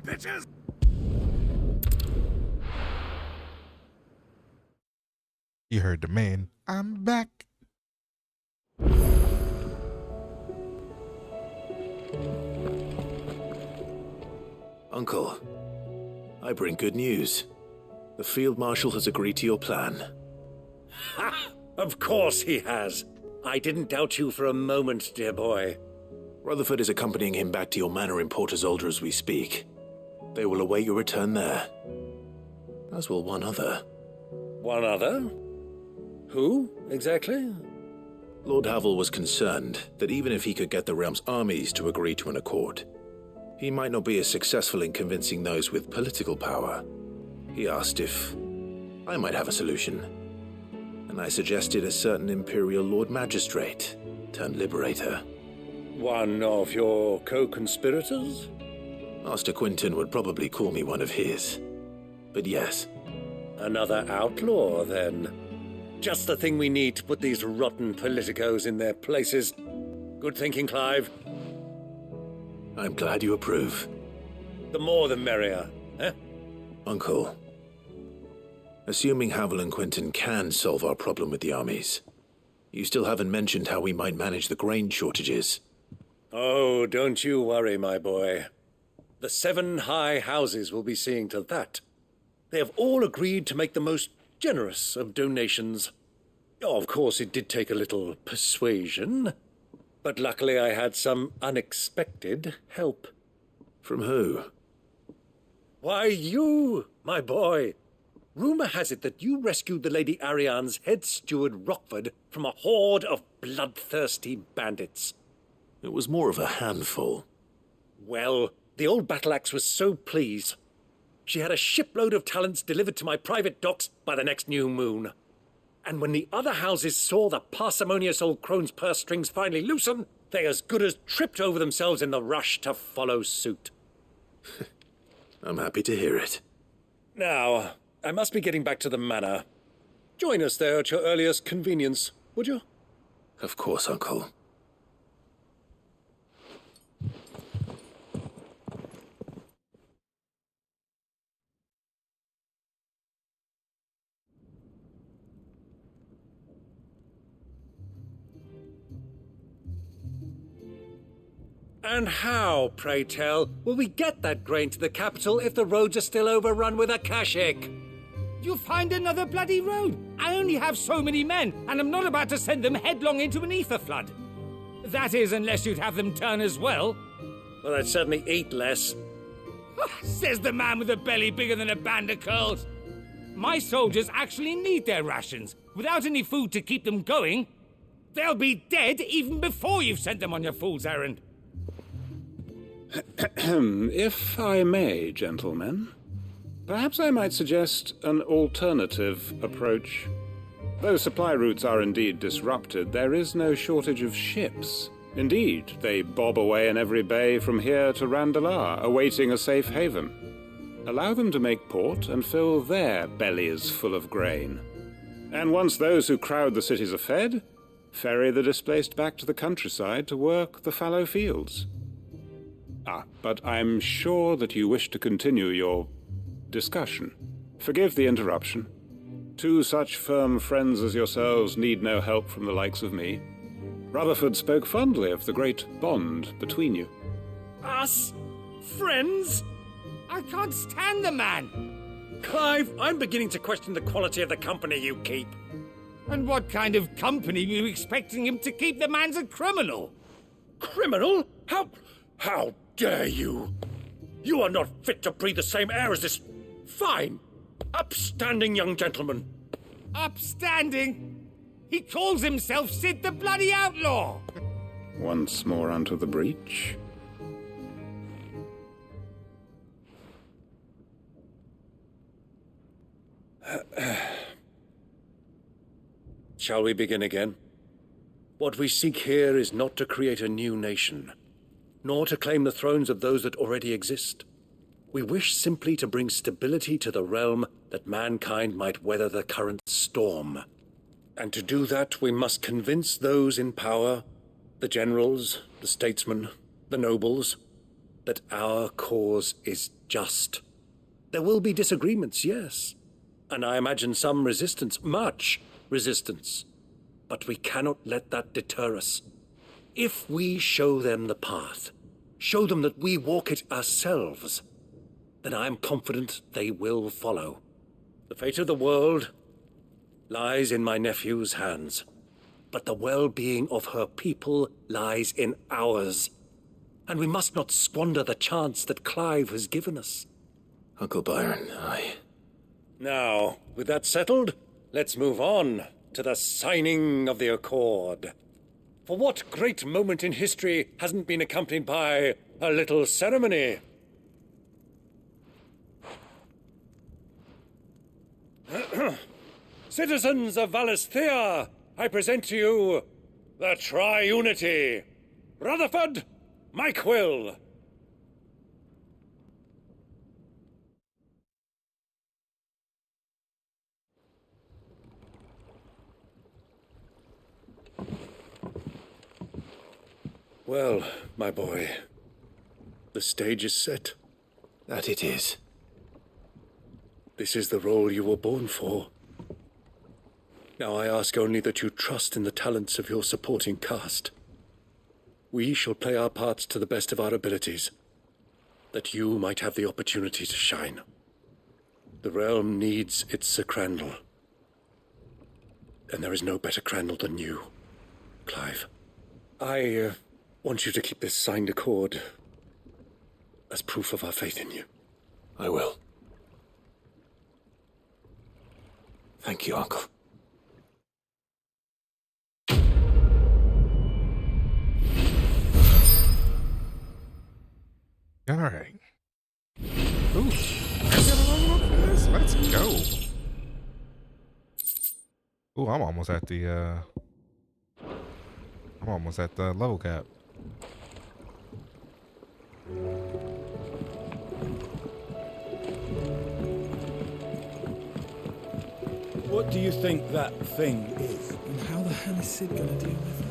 bitches! You heard the man. I'm back. Uncle, I bring good news. The Field Marshal has agreed to your plan. Ha! Of course he has. I didn't doubt you for a moment, dear boy. Rutherford is accompanying him back to your manor in Port Isolde as we speak. They will await your return there. As will one other. One other? Who, exactly? Lord Havel was concerned that even if he could get the realm's armies to agree to an accord, he might not be as successful in convincing those with political power. He asked if I might have a solution, and I suggested a certain Imperial Lord Magistrate turned Liberator. One of your co-conspirators? Master Quinton would probably call me one of his, but yes. Another outlaw, then. Just the thing we need to put these rotten politicos in their places. Good thinking, Clive. I'm glad you approve. The more the merrier, eh? Uncle, assuming Havel and Quinton can solve our problem with the armies, you still haven't mentioned how we might manage the grain shortages. Oh, don't you worry, my boy. The 7 high houses will be seeing to that. They have all agreed to make the most generous of donations. Oh, of course, it did take a little persuasion, but luckily I had some unexpected help. From who? Why, you, my boy. Rumor has it that you rescued the Lady Ariane's head steward Rockford from a horde of bloodthirsty bandits. It was more of a handful. Well, the old battle-axe was so pleased. She had a shipload of talents delivered to my private docks by the next new moon. And when the other houses saw the parsimonious old crone's purse strings finally loosen, they as good as tripped over themselves in the rush to follow suit. I'm happy to hear it. Now, I must be getting back to the manor. Join us there at your earliest convenience, would you? Of course, Uncle. And how, pray tell, will we get that grain to the capital if the roads are still overrun with akashic? You find another bloody road. I only have so many men, and I'm not about to send them headlong into an ether flood. That is, unless you'd have them turn as well. Well, I'd certainly eat less. Says the man with a belly bigger than a band of curls. My soldiers actually need their rations. Without any food to keep them going, they'll be dead even before you've sent them on your fool's errand. If I may, gentlemen, perhaps I might suggest an alternative approach. Though supply routes are indeed disrupted, there is no shortage of ships. Indeed, they bob away in every bay from here to Randalar, awaiting a safe haven. Allow them to make port and fill their bellies full of grain. And once those who crowd the cities are fed, ferry the displaced back to the countryside to work the fallow fields. But I'm sure that you wish to continue your discussion. Forgive the interruption. 2 such firm friends as yourselves need no help from the likes of me. Rutherford spoke fondly of the great bond between you. Us? Friends? I can't stand the man! Clive, I'm beginning to question the quality of the company you keep. And what kind of company were you expecting him to keep? The man's a criminal! Criminal? How dare you? You are not fit to breathe the same air as this fine, upstanding young gentleman. Upstanding? He calls himself Sid the Bloody Outlaw! Once more onto the breach. Shall we begin again? What we seek here is not to create a new nation, nor to claim the thrones of those that already exist. We wish simply to bring stability to the realm that mankind might weather the current storm. And to do that, we must convince those in power, the generals, the statesmen, the nobles, that our cause is just. There will be disagreements, yes, and I imagine some resistance, much resistance. But we cannot let that deter us. If we show them the path, show them that we walk it ourselves, then I am confident they will follow. The fate of the world lies in my nephew's hands, but the well-being of her people lies in ours. And we must not squander the chance that Clive has given us. Uncle Byron, aye. Now, with that settled, let's move on to the signing of the Accord. For what great moment in history hasn't been accompanied by a little ceremony? Citizens of Valisthea, I present to you the Triunity. Rutherford, Mike Will. Well, my boy, the stage is set. That it is. This is the role you were born for. Now I ask only that you trust in the talents of your supporting cast. We shall play our parts to the best of our abilities, that you might have the opportunity to shine. The realm needs its Sir Crandall, and there is no better Crandall than you, Clive. I want you to keep this signed accord as proof of our faith in you. I will. Thank you, Uncle. All right. Ooh, I got a level up for this. Let's go. Ooh, I'm almost at the level cap. What do you think that thing is? And how the hell is Sid gonna deal with that?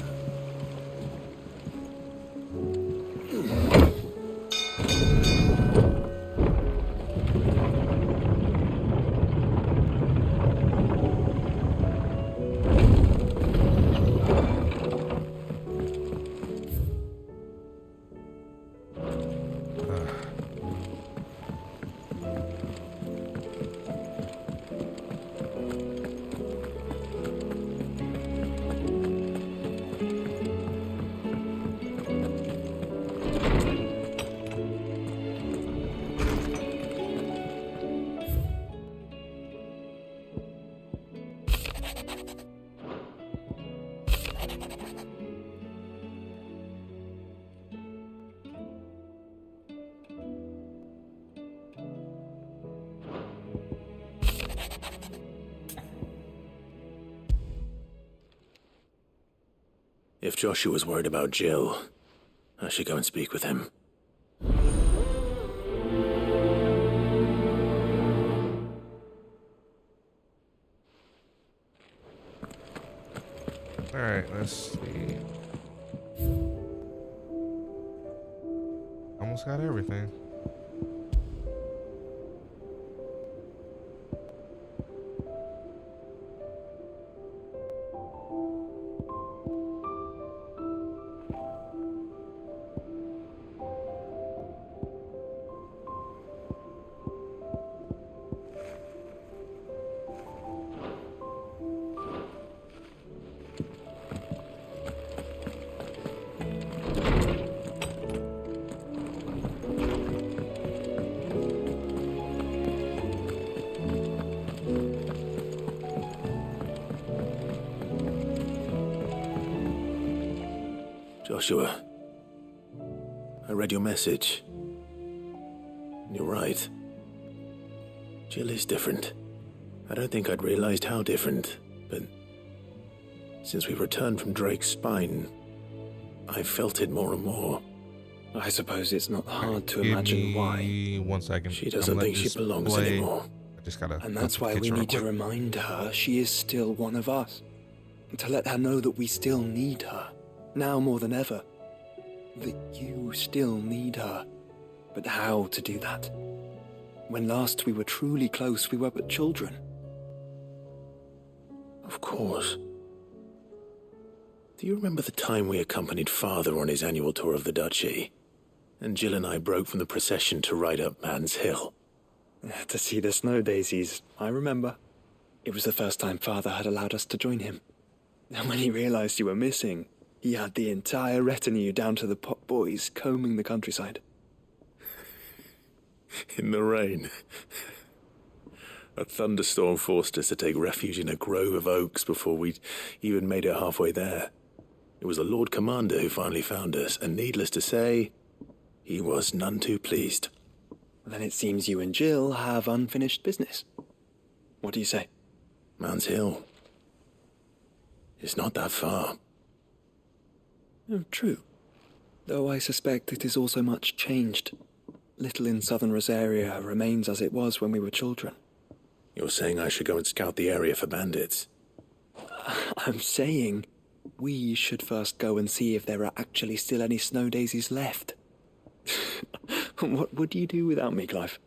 If Joshua's worried about Jill, I should go and speak with him. Alright, let's see. Almost got everything. Joshua, I read your message. You're right. Jill is different. I don't think I'd realized how different, but since we returned from Drake's spine, I've felt it more and more. I suppose it's not hard to imagine why. 1 second. She doesn't think she belongs anymore. I just gotta. And that's why we need to remind her she is still one of us. To let her know that we still need her. Now more than ever. That you still need her. But how to do that? When last we were truly close, we were but children. Of course. Do you remember the time we accompanied Father on his annual tour of the duchy? And Jill and I broke from the procession to ride up Man's Hill. To see the snow daisies, I remember. It was the first time Father had allowed us to join him. And when he realized you were missing, he had the entire retinue down to the pot boys combing the countryside. In the rain. A thunderstorm forced us to take refuge in a grove of oaks before we'd even made it halfway there. It was the Lord Commander who finally found us, and needless to say, he was none too pleased. Then it seems you and Jill have unfinished business. What do you say? Man's Hill. It's not that far. Oh, true. Though I suspect it is also much changed. Little in southern Rosaria remains as it was when we were children. You're saying I should go and scout the area for bandits? I'm saying we should first go and see if there are actually still any snow daisies left. What would you do without me, Clive?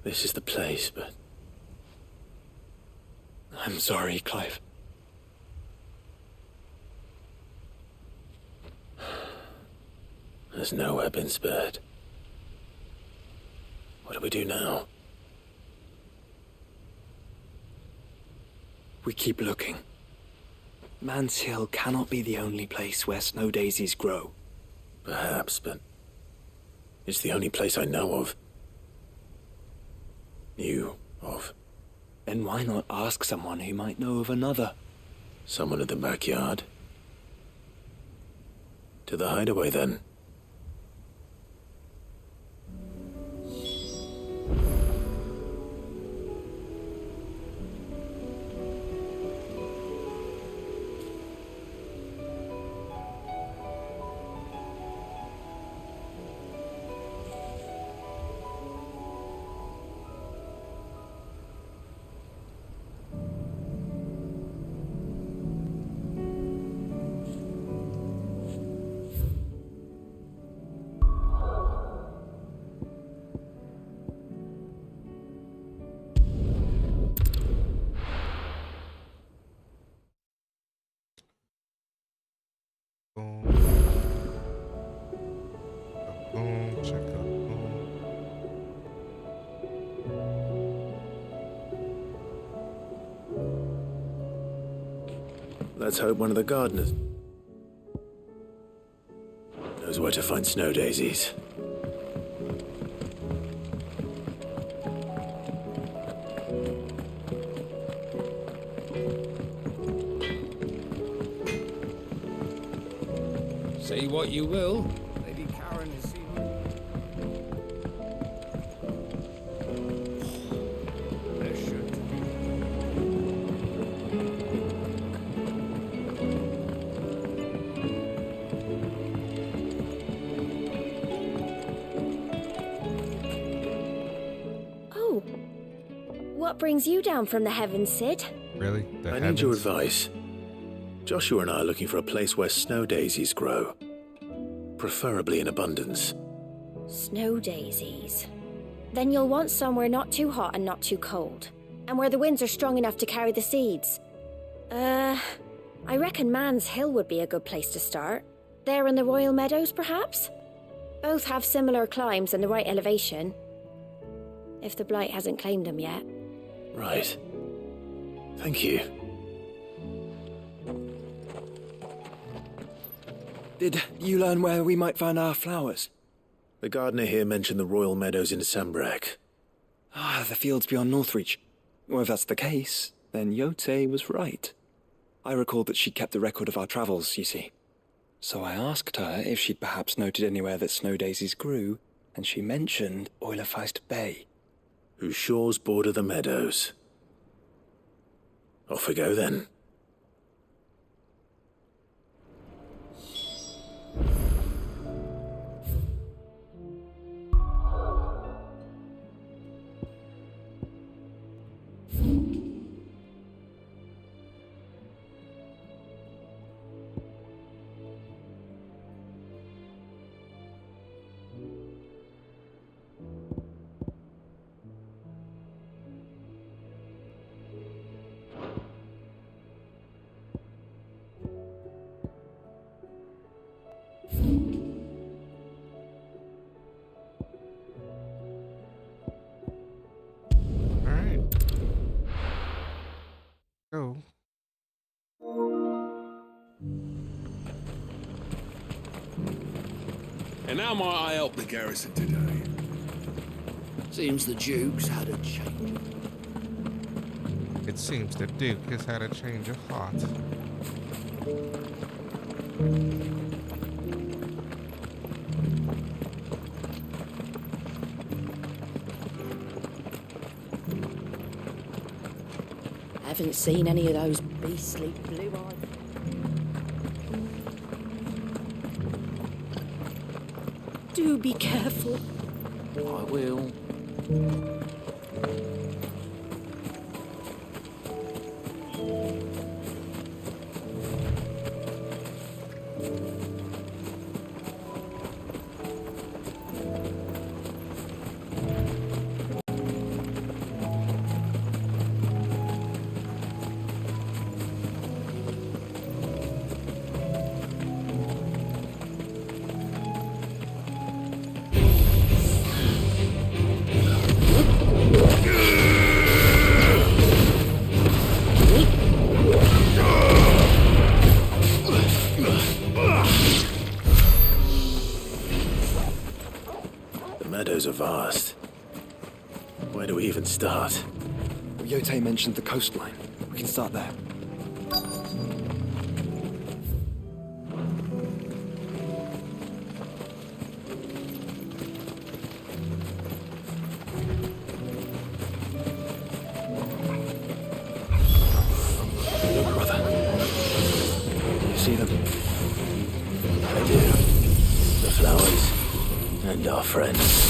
This is the place, but... I'm sorry, Clive. There's nowhere been spared. What do we do now? We keep looking. Man's Hill cannot be the only place where snow daisies grow. Perhaps, but it's the only place I know of. Knew of. Then why not ask someone who might know of another? Someone in the backyard. To the hideaway, then. Check out. Let's hope one of the gardeners knows where to find snow daisies. Say what you will, Lady Karen has seen... There should Oh. What brings you down from the heavens, Sid? Really? I need your advice. Joshua and I are looking for a place where snow daisies grow. Preferably in abundance. Snow daisies. Then you'll want somewhere not too hot and not too cold. And where the winds are strong enough to carry the seeds. I reckon Man's Hill would be a good place to start. There in the Royal Meadows, perhaps? Both have similar climbs and the right elevation. if the Blight hasn't claimed them yet. Right. Thank you. Did you learn where we might find our flowers? The gardener here mentioned the royal meadows in Sambrak. Ah, the fields beyond Northreach. Well, if that's the case, then Yote was right. I recalled that she'd kept a record of our travels, you see. So I asked her if she'd perhaps noted anywhere that snow daisies grew, and she mentioned Oilerfeist Bay. Whose shores border the meadows. Off we go then. Go. And how might I help the garrison today? Seems the Duke's had a change. It seems the Duke has had a change of heart. Haven't seen any of those beastly blue eyes. Do be careful. I will. Are vast. Where do we even start? Yote mentioned the coastline. We can start there. Look, brother. You see them? I do. The flowers and our friends.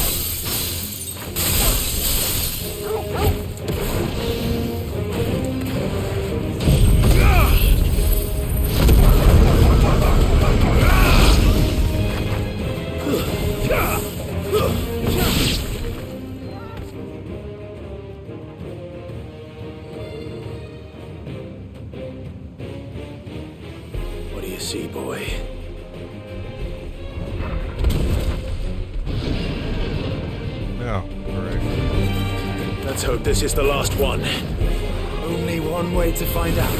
What do you see, boy? No, correct. Let's hope this is the last one. Only one way to find out.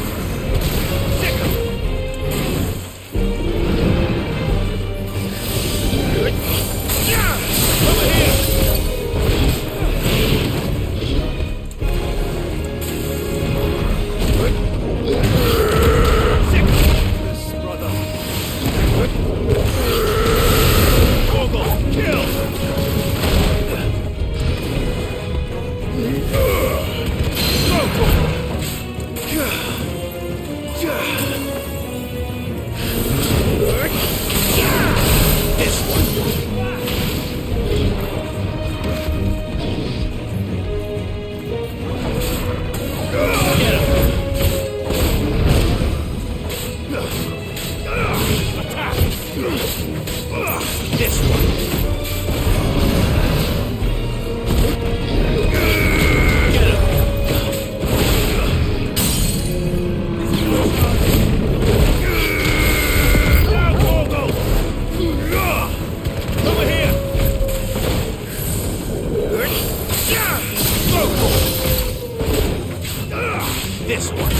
this one.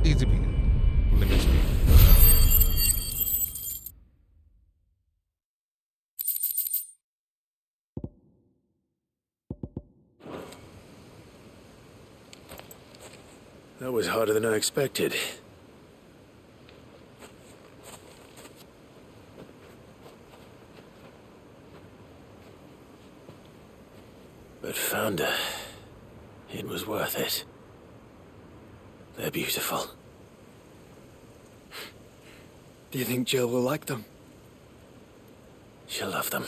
Easy peasy. Limit speed. That was harder than I expected. But found her. It was worth it. They're beautiful. Do you think Jill will like them? She'll love them.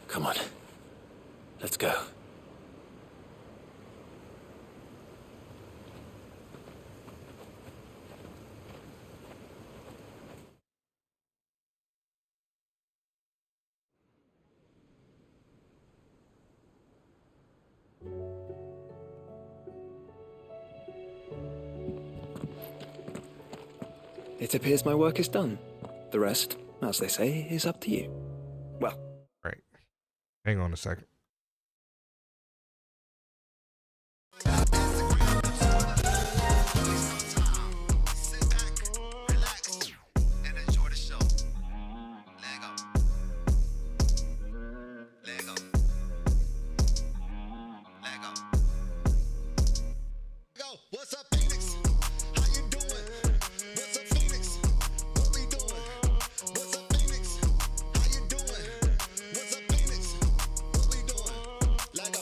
Come on. Let's go. It appears my work is done. The rest, as they say, is up to you. Well, right. Hang on a second. What's up, Phoenix? How you doing? What's up, Phoenix? What we doing? What's up, Phoenix? How you doing? What's up, Phoenix? What we doing? Let go.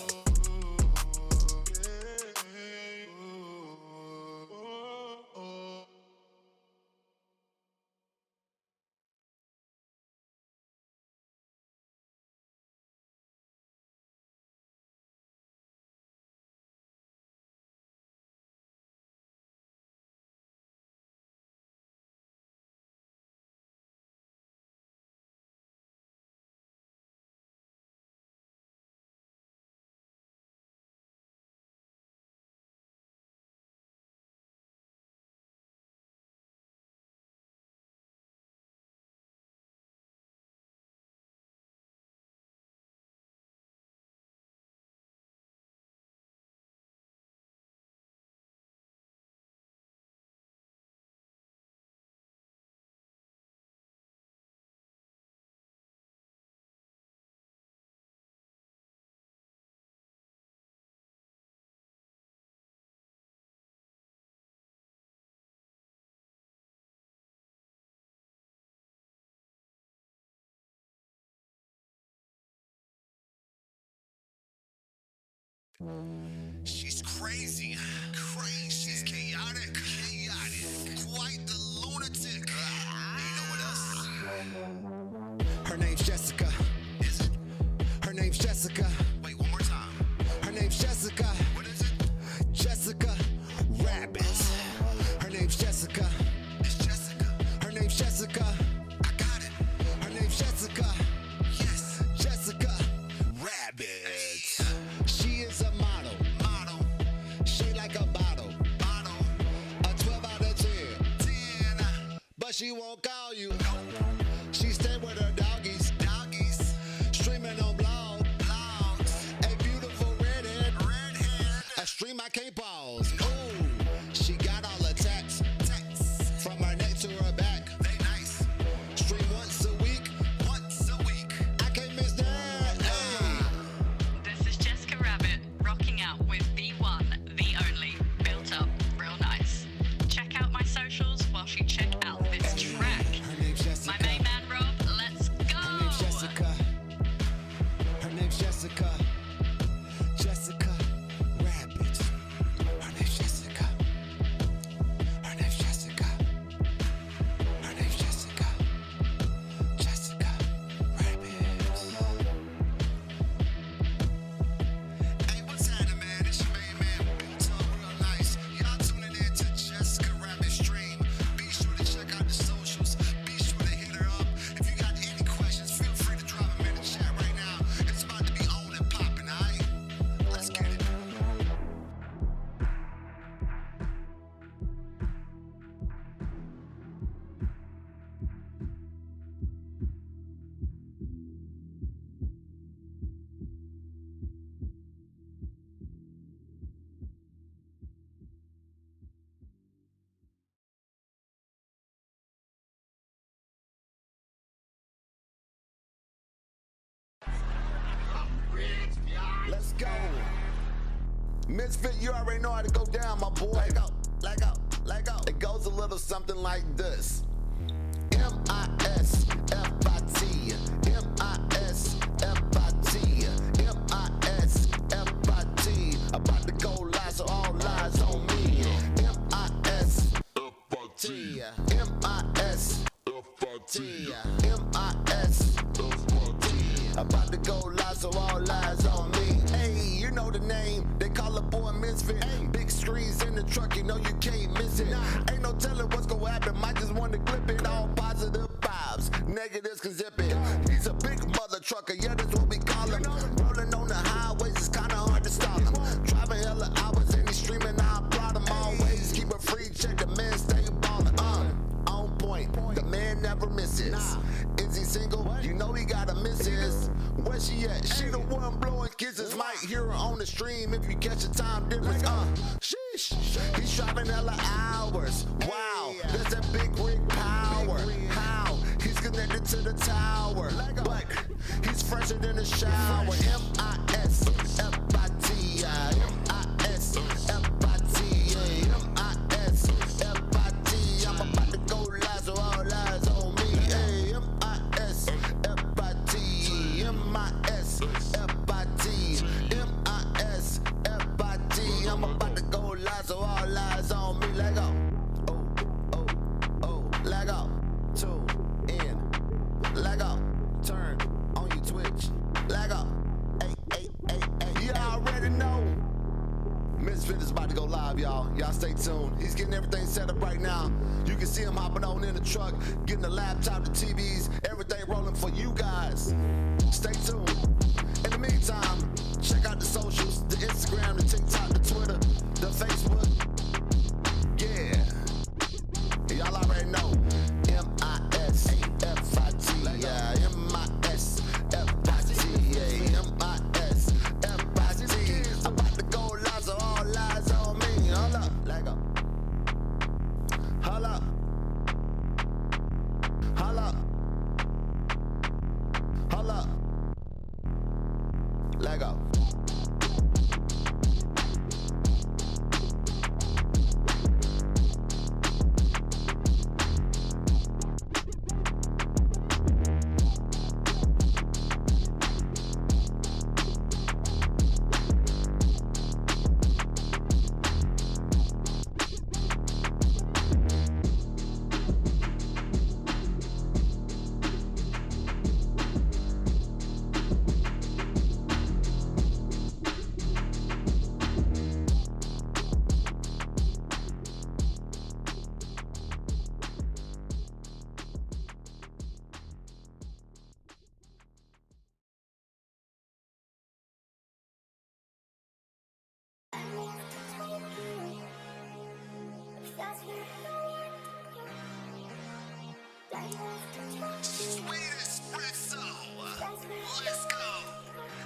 She's crazy. She's chaotic. Quite the lunatic. You know what else? Her name's Jessica. Is it? Her name's Jessica. Wait, one more time. Her name's Jessica. What is it? Jessica Rabbit. Her name's Jessica. It's Jessica. Her name's Jessica. I got it. Her name's Jessica. Yes. Jessica Rabbit. She is a model. She like a bottle. A 12 out of 10. But she won't call you. She stay with her doggies. Streaming on blogs. A beautiful redhead. A stream I can't pause. Ooh, she got all the texts. From her neck to her back. They nice. Stream once a week. I can't miss that. Hey. This is Jessica Rabbit, rocking out with the one, the only, built up real nice. Check out my socials while you check out this track. go. Misfit, you already know how to go down, my boy. Let go, let go, let go. It goes a little something like this. M-I-S-F-I-T, M-I-S-F-I-T, M-I-S-F-I-T. About to go live, so all eyes on me. M-I-S-F-I-T, M-I-S-F-I-T, M-I-S-F-I-T. About to go live, so all eyes on me. Hey, you know the name, they call a boy Misfit. Big screens in the truck, you know you can't miss it. Ain't no telling what's gonna happen, might just want to clip it. All positive vibes, negatives can zip it. He's a big mother trucker, yeah, that's what we call him. Rolling on the highways, it's kinda hard to stop him. Driving hella hours and he's streaming, I applaud him always. Keep a free check, the man stay ballin'. On point, the man never misses. Is he single? You know he got a missus. Where she at? She the one blowing kisses. Might hear her on the stream if you catch a time difference. Sheesh. He's driving hella hours. Wow, that's that big rig power. How? He's connected to the tower. But he's fresher than a shower. M-I-S-F-I-T, M-I-S-F-I-T, M-I-S-F-I-T. I'm about to go live, so all eyes on me. M-I-S-F-I-T, M-I-S-F-I-T, M-I-S-F-I-T. I'm about to go live, so all eyes on me. Let go. Oh, let go. Tune in. Let go. Turn on your Twitch. Let go. Hey. You already know. Misfit is about to go live, y'all. Y'all stay tuned. He's getting everything set up right now. You can see him hopping on in the truck, getting the laptop, the TVs, everything rolling for you guys. Stay tuned. In the meantime, check out the socials, the Instagram, the TikTok, the Twitter, the Facebook. Yeah. Y'all already know. M-I-S-F-I-T, yeah, M-I-S-F-I-T, yeah, M-I-S-F-I-T. I'm about to go live, so all eyes on me. Hold up, let go. Hold up. Hold up. Hold up. Let go.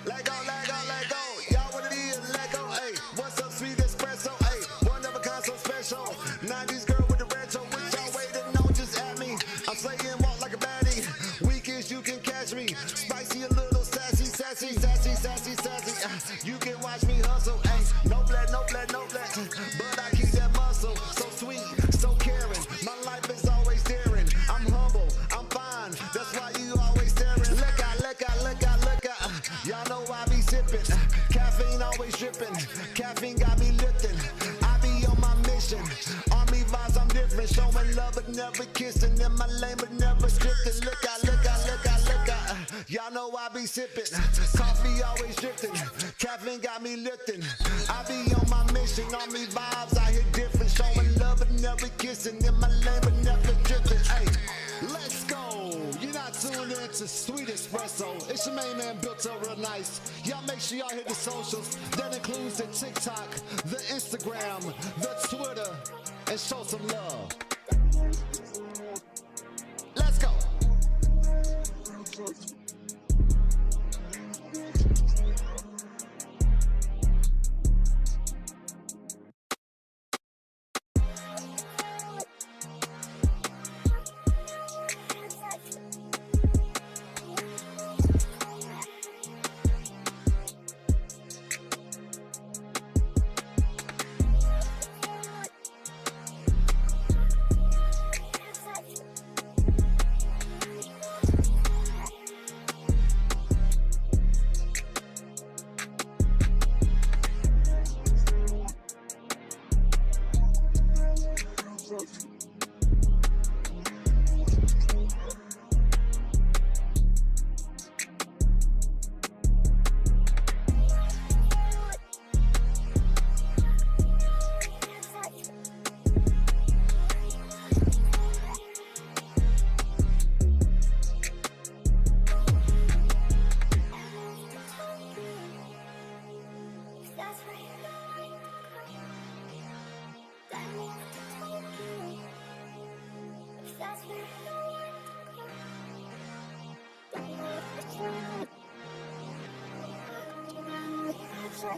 Let go. Y'all what it is, let go. Hey, what's up, sweet espresso? Hey, one of a kind so special. 90s girl with the retro, which y'all waiting on, just at me. I'm slaying, walk like a baddie. Weakest you can catch me. Spicy, a little sassy. You can watch me hustle. Hey, no black. But I keep that muscle. So sweet, so caring. My life is always daring. I'm humble, I'm fine. That's why you always staring. Look out. Y'all know I be sipping. Caffeine always dripping. Caffeine got me lifting. I be on my mission. Army vibes, I'm different. Showing love but never kissing. In my lane but never drifting. Look out. Y'all know I be sipping. Coffee always drifting. Caffeine got me lifting. I be on my mission. Army vibes, I hit different. Showing love but never kissing. In my lane but never drifting. Hey, let's go. You're not tuned in to Sweet Espresso. It's your main man built up real nice. Y'all make sure y'all hit the socials. That includes the TikTok, the Instagram, the Twitter, and show some love. Let's go.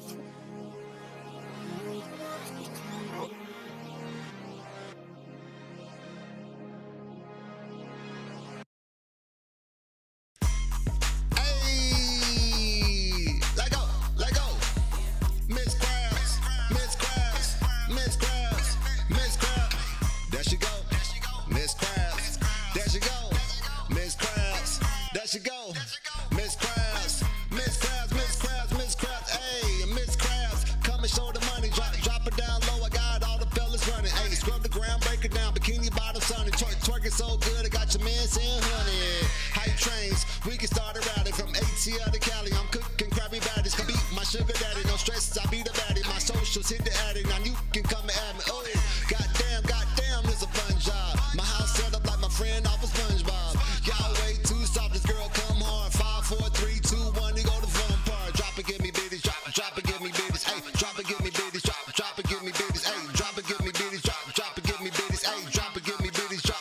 breath. Hey, let go, let go. Miss Krabs, Miss Krabs, Miss Krabs, Miss Krabs. There she go, Miss Krabs. There she go, Miss Krabs. There she go, Miss Krabs, Miss Krabs, Miss Krabs, Miss Krabs. Hey, Miss Krabs, come and show the money. Drop it down low. I got all the fellas running. Hey, scrub the ground, break it down. Bikini bottom, sunny. Twerking so good, I got your man saying honey. Hype trains, we can start a rally from ATL to Cali. I'm cooking Krabby Baddies, can beat my sugar daddy. No stress, I be the baddie. My socials hit the attic. Now you can come and add me. Oh, goddamn, it's a fun job. My house set up like my friend off of SpongeBob. Y'all way too soft, this girl come hard. 5, 4, 3, 2, 1, you go to fun part. Drop it, give me bitties, drop it, give me bitties. Hey, drop it, give me bitties, drop it, give me bitties. Hey, drop it, give me bitties, drop it, give me bitties. Hey, drop it, give me bitties, drop.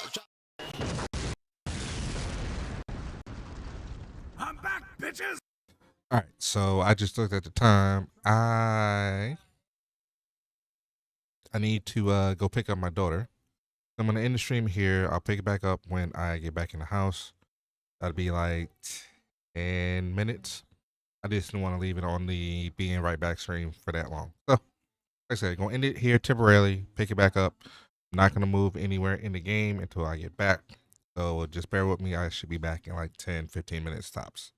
I'm back, bitches! All right, so I just looked at the time. I need to go pick up my daughter. I'm gonna end the stream here. I'll pick it back up when I get back in the house. That'll be like 10 minutes. I just didn't want to leave it on the being right back stream for that long. So, like I said, gonna end it here temporarily. Pick it back up. I'm not gonna move anywhere in the game until I get back. So just bear with me. I should be back in like 10, 15 minutes tops.